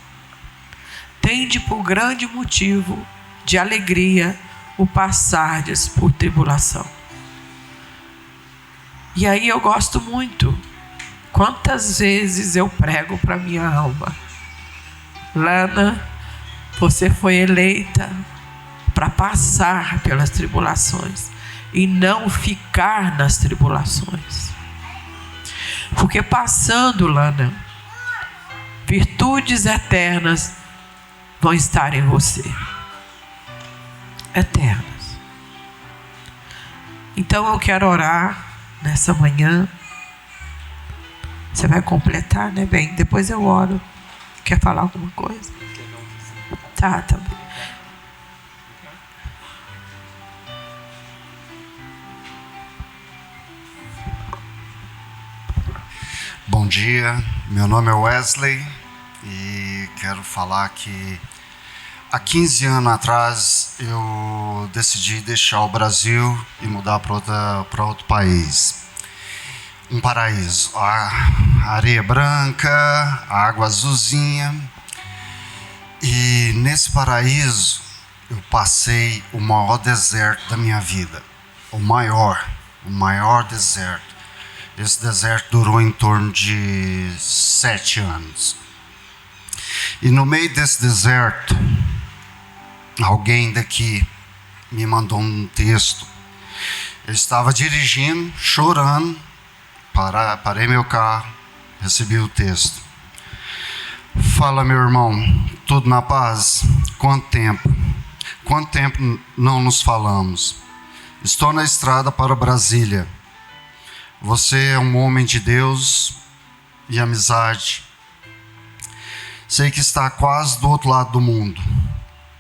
Tende por grande motivo de alegria o passardes por tribulação. E aí eu gosto muito. Quantas vezes eu prego para minha alma: Lana, você foi eleita para passar pelas tribulações e não ficar nas tribulações. Porque passando, Lana, virtudes eternas vão estar em você. Eternas. Então eu quero orar nessa manhã. Você vai completar, né, bem? Depois eu oro. Quer falar alguma coisa? Tá bem. Bom dia, meu nome é Wesley e quero falar que há 15 anos atrás eu decidi deixar o Brasil e mudar para outro país. Um paraíso, a areia branca, a água azulzinha. E nesse paraíso eu passei o maior deserto da minha vida. O maior deserto. Esse deserto durou em torno de 7 anos. E no meio desse deserto, alguém daqui me mandou um texto. Eu estava dirigindo, chorando, parei meu carro, recebi o texto. Fala, meu irmão, tudo na paz? Quanto tempo? Quanto tempo não nos falamos? Estou na estrada para Brasília. Você é um homem de Deus e amizade. Sei que está quase do outro lado do mundo,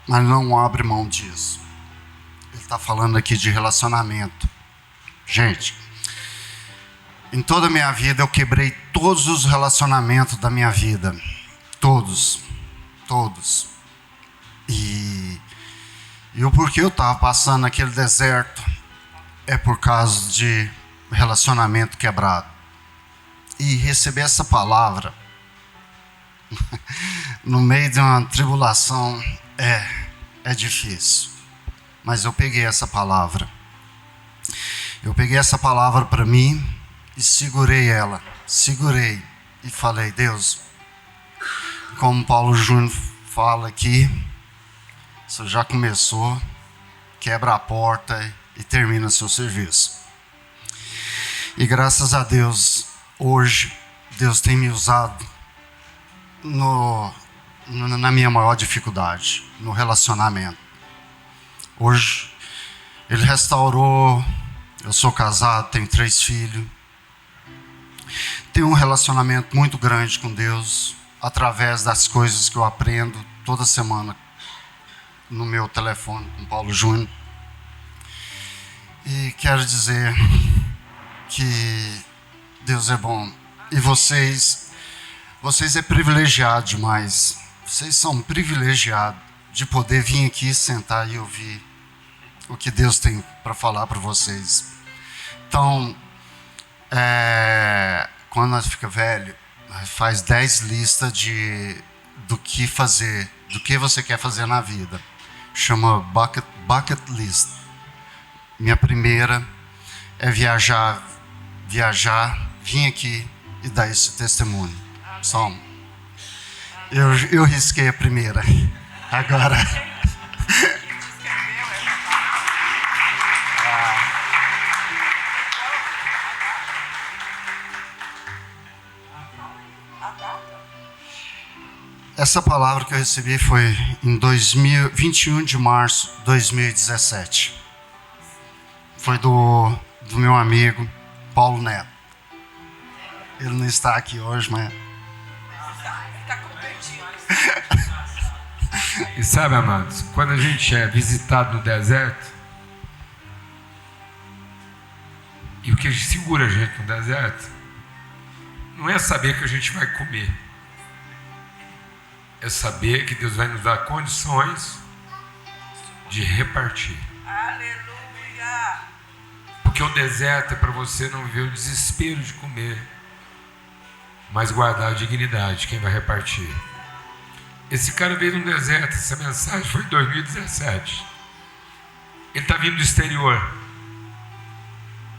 mas não abre mão disso. Ele está falando aqui de relacionamento. Gente, em toda a minha vida eu quebrei todos os relacionamentos da minha vida. Todos. E o porquê eu estava passando naquele deserto é por causa de relacionamento quebrado. E receber essa palavra no meio de uma tribulação é difícil. Mas eu peguei essa palavra. Eu peguei essa palavra para mim e segurei ela. Segurei e falei: Deus, como Paulo Júnior fala aqui, você já começou, quebra a porta e termina seu serviço. E graças a Deus, hoje, Deus tem me usado na minha maior dificuldade, no relacionamento. Hoje, Ele restaurou, Eu sou casado, tenho 3 filhos. Tenho um relacionamento muito grande com Deus, através das coisas que eu aprendo toda semana no meu telefone com Paulo Júnior. E quero dizer que Deus é bom. E vocês é privilegiado demais. Vocês são privilegiados de poder vir aqui, sentar e ouvir o que Deus tem para falar para vocês. Então, quando nós fica velho, nós faz 10 listas do que fazer, do que você quer fazer na vida. Chama bucket list. Minha primeira é viajar, vir aqui e dar esse testemunho. Só eu risquei a primeira. Agora. Essa palavra que eu recebi foi em 21 de março de 2017. Foi do meu amigo Paulo Neto. Ele não está aqui hoje, mas... E sabe, amados, quando a gente é visitado no deserto, e o que segura a gente no deserto, não é saber que a gente vai comer. É saber que Deus vai nos dar condições de repartir. Aleluia! Porque o deserto é para você não ver o desespero de comer, mas guardar a dignidade de quem vai repartir. Esse cara veio no deserto, essa mensagem foi em 2017. Ele está vindo do exterior.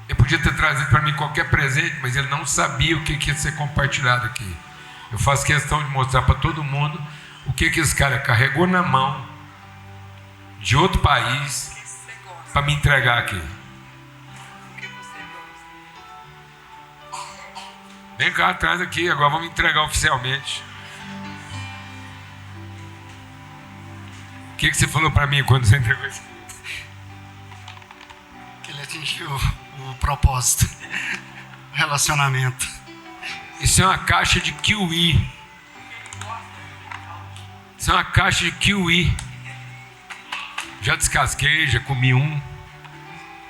Ele podia ter trazido para mim qualquer presente, mas ele não sabia o que ia ser compartilhado aqui. Eu faço questão de mostrar para todo mundo o que esse cara carregou na mão de outro país para me entregar aqui. Vem cá atrás aqui, agora vamos entregar oficialmente. O que você falou para mim quando você entregou isso? Que ele atingiu o propósito, o relacionamento. Isso é uma caixa de kiwi. Isso é uma caixa de kiwi. Já descasquei, já comi um.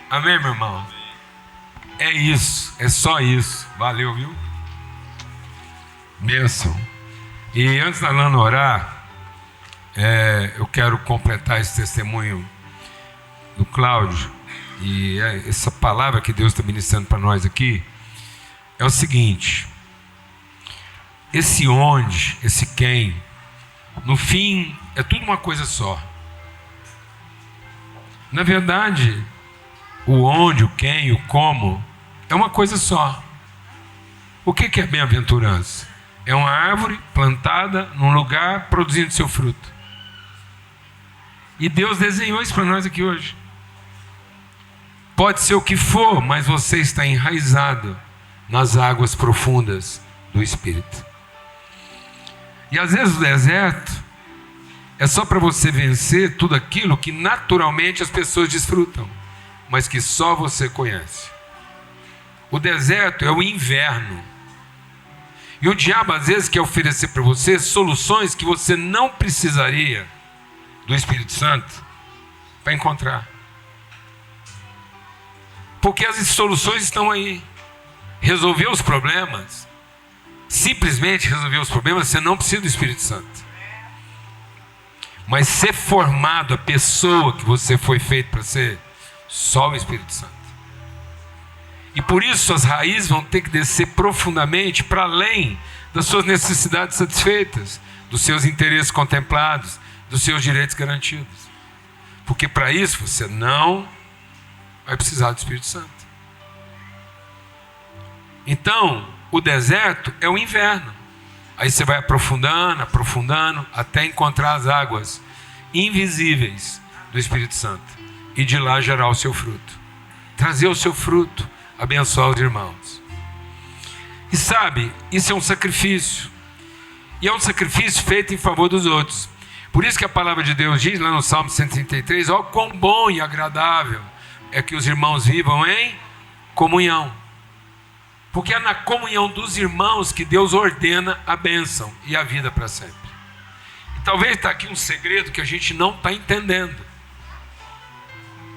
Amém, meu irmão? É isso, é só isso. Valeu, viu? Bênção. E antes da Lana orar, eu quero completar esse testemunho do Cláudio. E essa palavra que Deus está ministrando para nós aqui é o seguinte: esse onde, esse quem, no fim é tudo uma coisa só. Na verdade, o onde, o quem, o como é uma coisa só. O que é bem-aventurança? É uma árvore plantada num lugar produzindo seu fruto. E Deus desenhou isso para nós aqui hoje. Pode ser o que for, mas você está enraizado nas águas profundas do Espírito. E às vezes o deserto é só para você vencer tudo aquilo que naturalmente as pessoas desfrutam, mas que só você conhece. O deserto é o inverno. E o diabo às vezes quer oferecer para você soluções que você não precisaria do Espírito Santo para encontrar. Porque as soluções estão aí. Resolver os problemas, simplesmente resolver os problemas, você não precisa do Espírito Santo. Mas ser formado a pessoa que você foi feito para ser, só o Espírito Santo. E por isso as raízes vão ter que descer profundamente para além das suas necessidades satisfeitas, dos seus interesses contemplados, dos seus direitos garantidos. Porque para isso você não vai precisar do Espírito Santo. Então, o deserto é o inverno. Aí você vai aprofundando, aprofundando, até encontrar as águas invisíveis do Espírito Santo. E de lá gerar o seu fruto. Trazer o seu fruto, abençoar os irmãos. E sabe, isso é um sacrifício. E é um sacrifício feito em favor dos outros. Por isso que a palavra de Deus diz lá no Salmo 133, ó, quão bom e agradável é que os irmãos vivam em comunhão. Porque é na comunhão dos irmãos que Deus ordena a bênção e a vida para sempre. E talvez está aqui um segredo que a gente não está entendendo.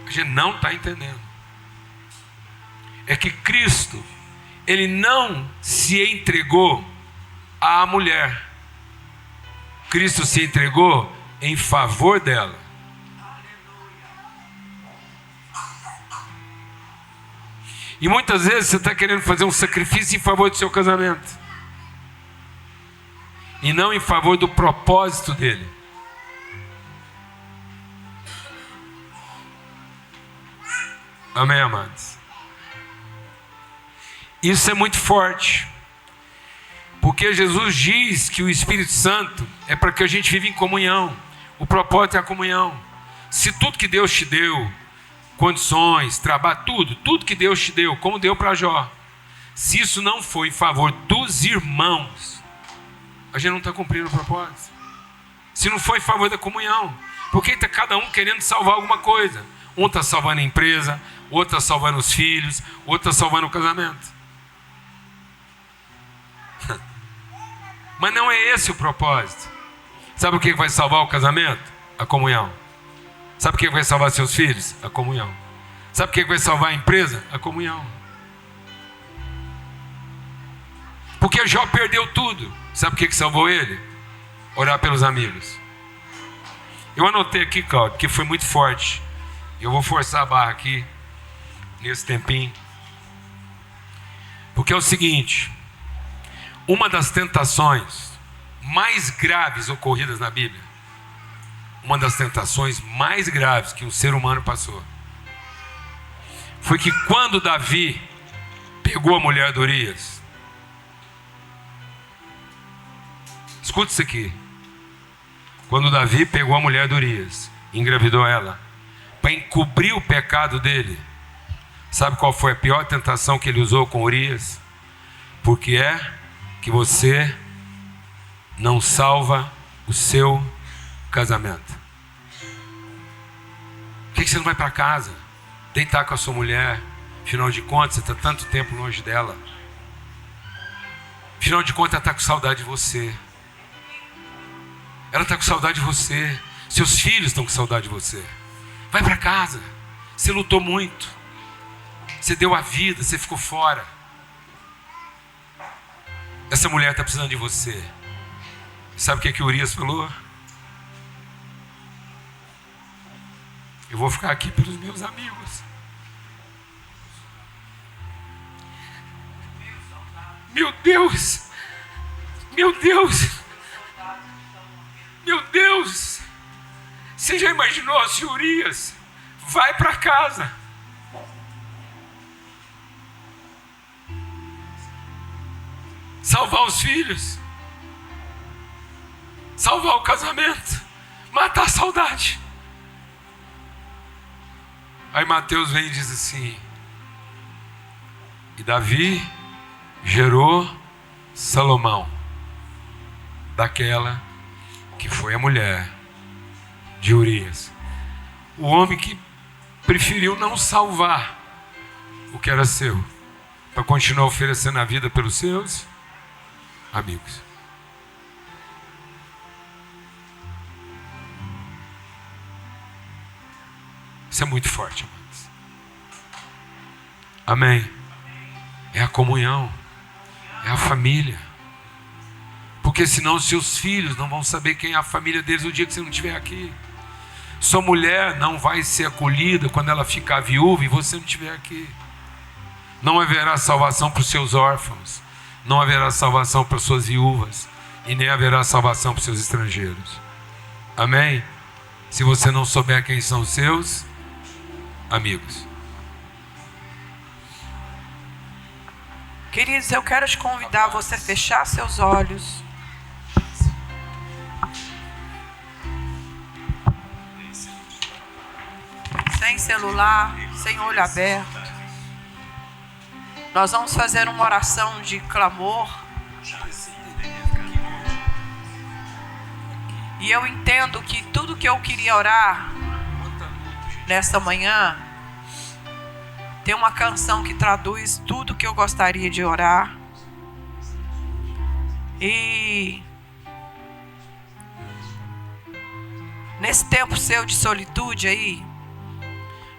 A gente não está entendendo. É que Cristo, Ele não se entregou à mulher. Cristo se entregou em favor dela. E muitas vezes você está querendo fazer um sacrifício em favor do seu casamento. E não em favor do propósito dele. Amém, amados? Isso é muito forte. Porque Jesus diz que o Espírito Santo é para que a gente viva em comunhão. O propósito é a comunhão. Se tudo que Deus te deu, condições, trabalho, tudo que Deus te deu, como deu para Jó, se isso não for em favor dos irmãos, a gente não está cumprindo o propósito. Se não for em favor da comunhão, porque está cada um querendo salvar alguma coisa. Um está salvando a empresa, outro está salvando os filhos, outro está salvando o casamento. Mas não é esse o propósito. Sabe o que vai salvar o casamento? A comunhão. Sabe o que vai salvar seus filhos? A comunhão. Sabe o que vai salvar a empresa? A comunhão. Porque Jó perdeu tudo. Sabe o que salvou ele? Orar pelos amigos. Eu anotei aqui, Cláudio, que foi muito forte. Eu vou forçar a barra aqui, nesse tempinho. Porque é o seguinte: uma das tentações mais graves ocorridas na Bíblia, uma das tentações mais graves que um ser humano passou, foi que quando Davi pegou a mulher de Urias, escuta isso aqui, quando Davi pegou a mulher de Urias, engravidou ela, para encobrir o pecado dele, sabe qual foi a pior tentação que ele usou com Urias? Porque é que você não salva o seu casamento. Por que você não vai para casa deitar com a sua mulher? Afinal de contas, você está tanto tempo longe dela. Afinal de contas, ela está com saudade de você. Ela está com saudade de você. Seus filhos estão com saudade de você. Vai para casa. Você lutou muito. Você deu a vida, você ficou fora. Essa mulher está precisando de você. Sabe o que Urias falou? Eu vou ficar aqui pelos meus amigos. Meu Deus! Meu Deus! Meu Deus! Você já imaginou se Urias vai para casa? Salvar os filhos, salvar o casamento, matar a saudade. Aí Mateus vem e diz assim: e Davi gerou Salomão, daquela que foi a mulher de Urias, o homem que preferiu não salvar o que era seu, para continuar oferecendo a vida pelos seus amigos. Isso é muito forte, amados. Amém. É a comunhão, é a família. Porque senão seus filhos não vão saber quem é a família deles no dia que você não estiver aqui. Sua mulher não vai ser acolhida quando ela ficar viúva e você não estiver aqui. Não haverá salvação para os seus órfãos. Não haverá salvação para suas viúvas. E nem haverá salvação para os seus estrangeiros. Amém? Se você não souber quem são os seus amigos. Queridos, eu quero te convidar a você fechar seus olhos. Sem celular, sem olho aberto. Nós vamos fazer uma oração de clamor. E eu entendo que tudo que eu queria orar nesta manhã Tem uma canção que traduz tudo que eu gostaria de orar. E nesse tempo seu de solitude aí,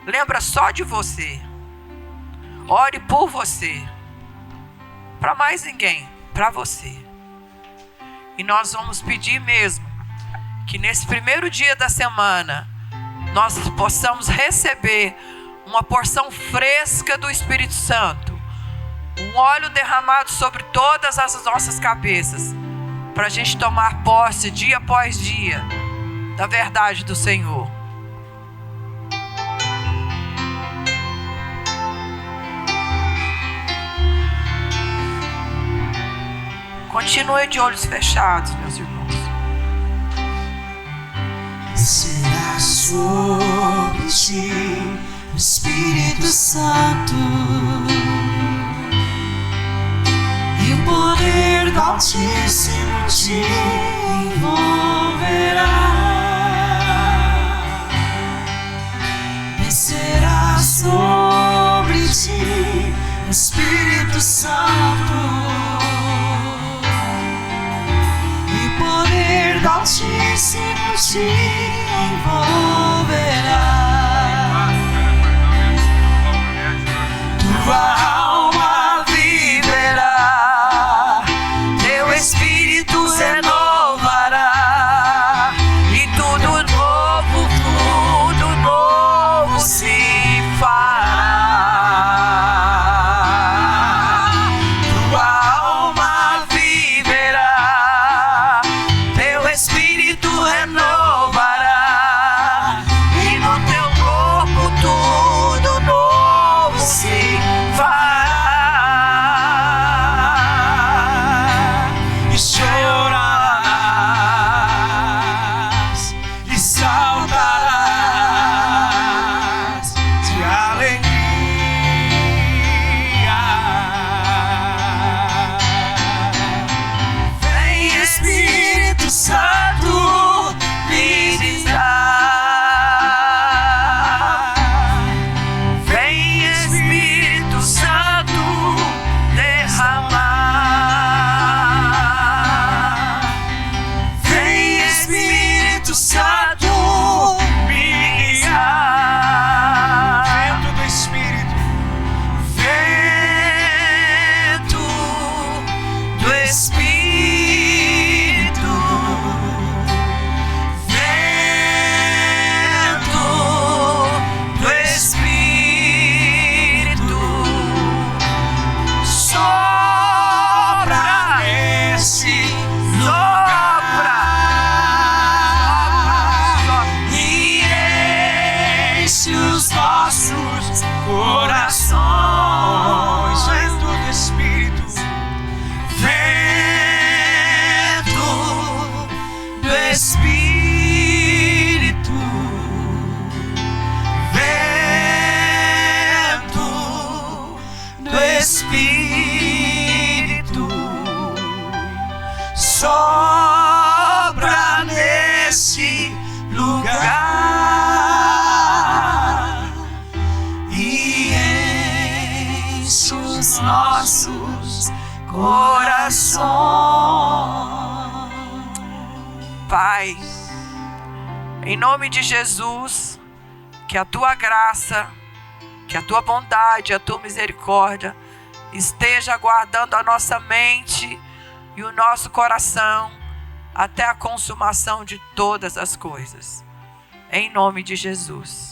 lembra só de você. Ore por você. Para mais ninguém, para você. E nós vamos pedir mesmo que nesse primeiro dia da semana nós possamos receber uma porção fresca do Espírito Santo, um óleo derramado sobre todas as nossas cabeças, para a gente tomar posse dia após dia da verdade do Senhor. Continue de olhos fechados, meus irmãos. Será sobre ti o Espírito Santo, e o poder do Altíssimo te envolverá. Descerá sobre ti o Espírito Santo, e o poder do Altíssimo te envolverá. Tua alma viverá, teu espírito renovará, e tudo novo se fará. Tua alma viverá, teu espírito renovará, e no teu corpo tudo novo se fará. E chorarás e saltarás de alegria. Vem Espírito Santo visitar. Vem Espírito Santo derramar. Vem Espírito Santo me guiar. Vento do Espírito, vento do Espírito, vento do Espírito, sopra nesse lugar e enche os nossos corações. Vento do Espírito, vento do Espírito, vento do Espírito, sopra nesse lugar e enche os nossos corações. Pai, em nome de Jesus, que a tua graça, que a tua bondade, a tua misericórdia esteja guardando a nossa mente e o nosso coração até a consumação de todas as coisas. Em nome de Jesus.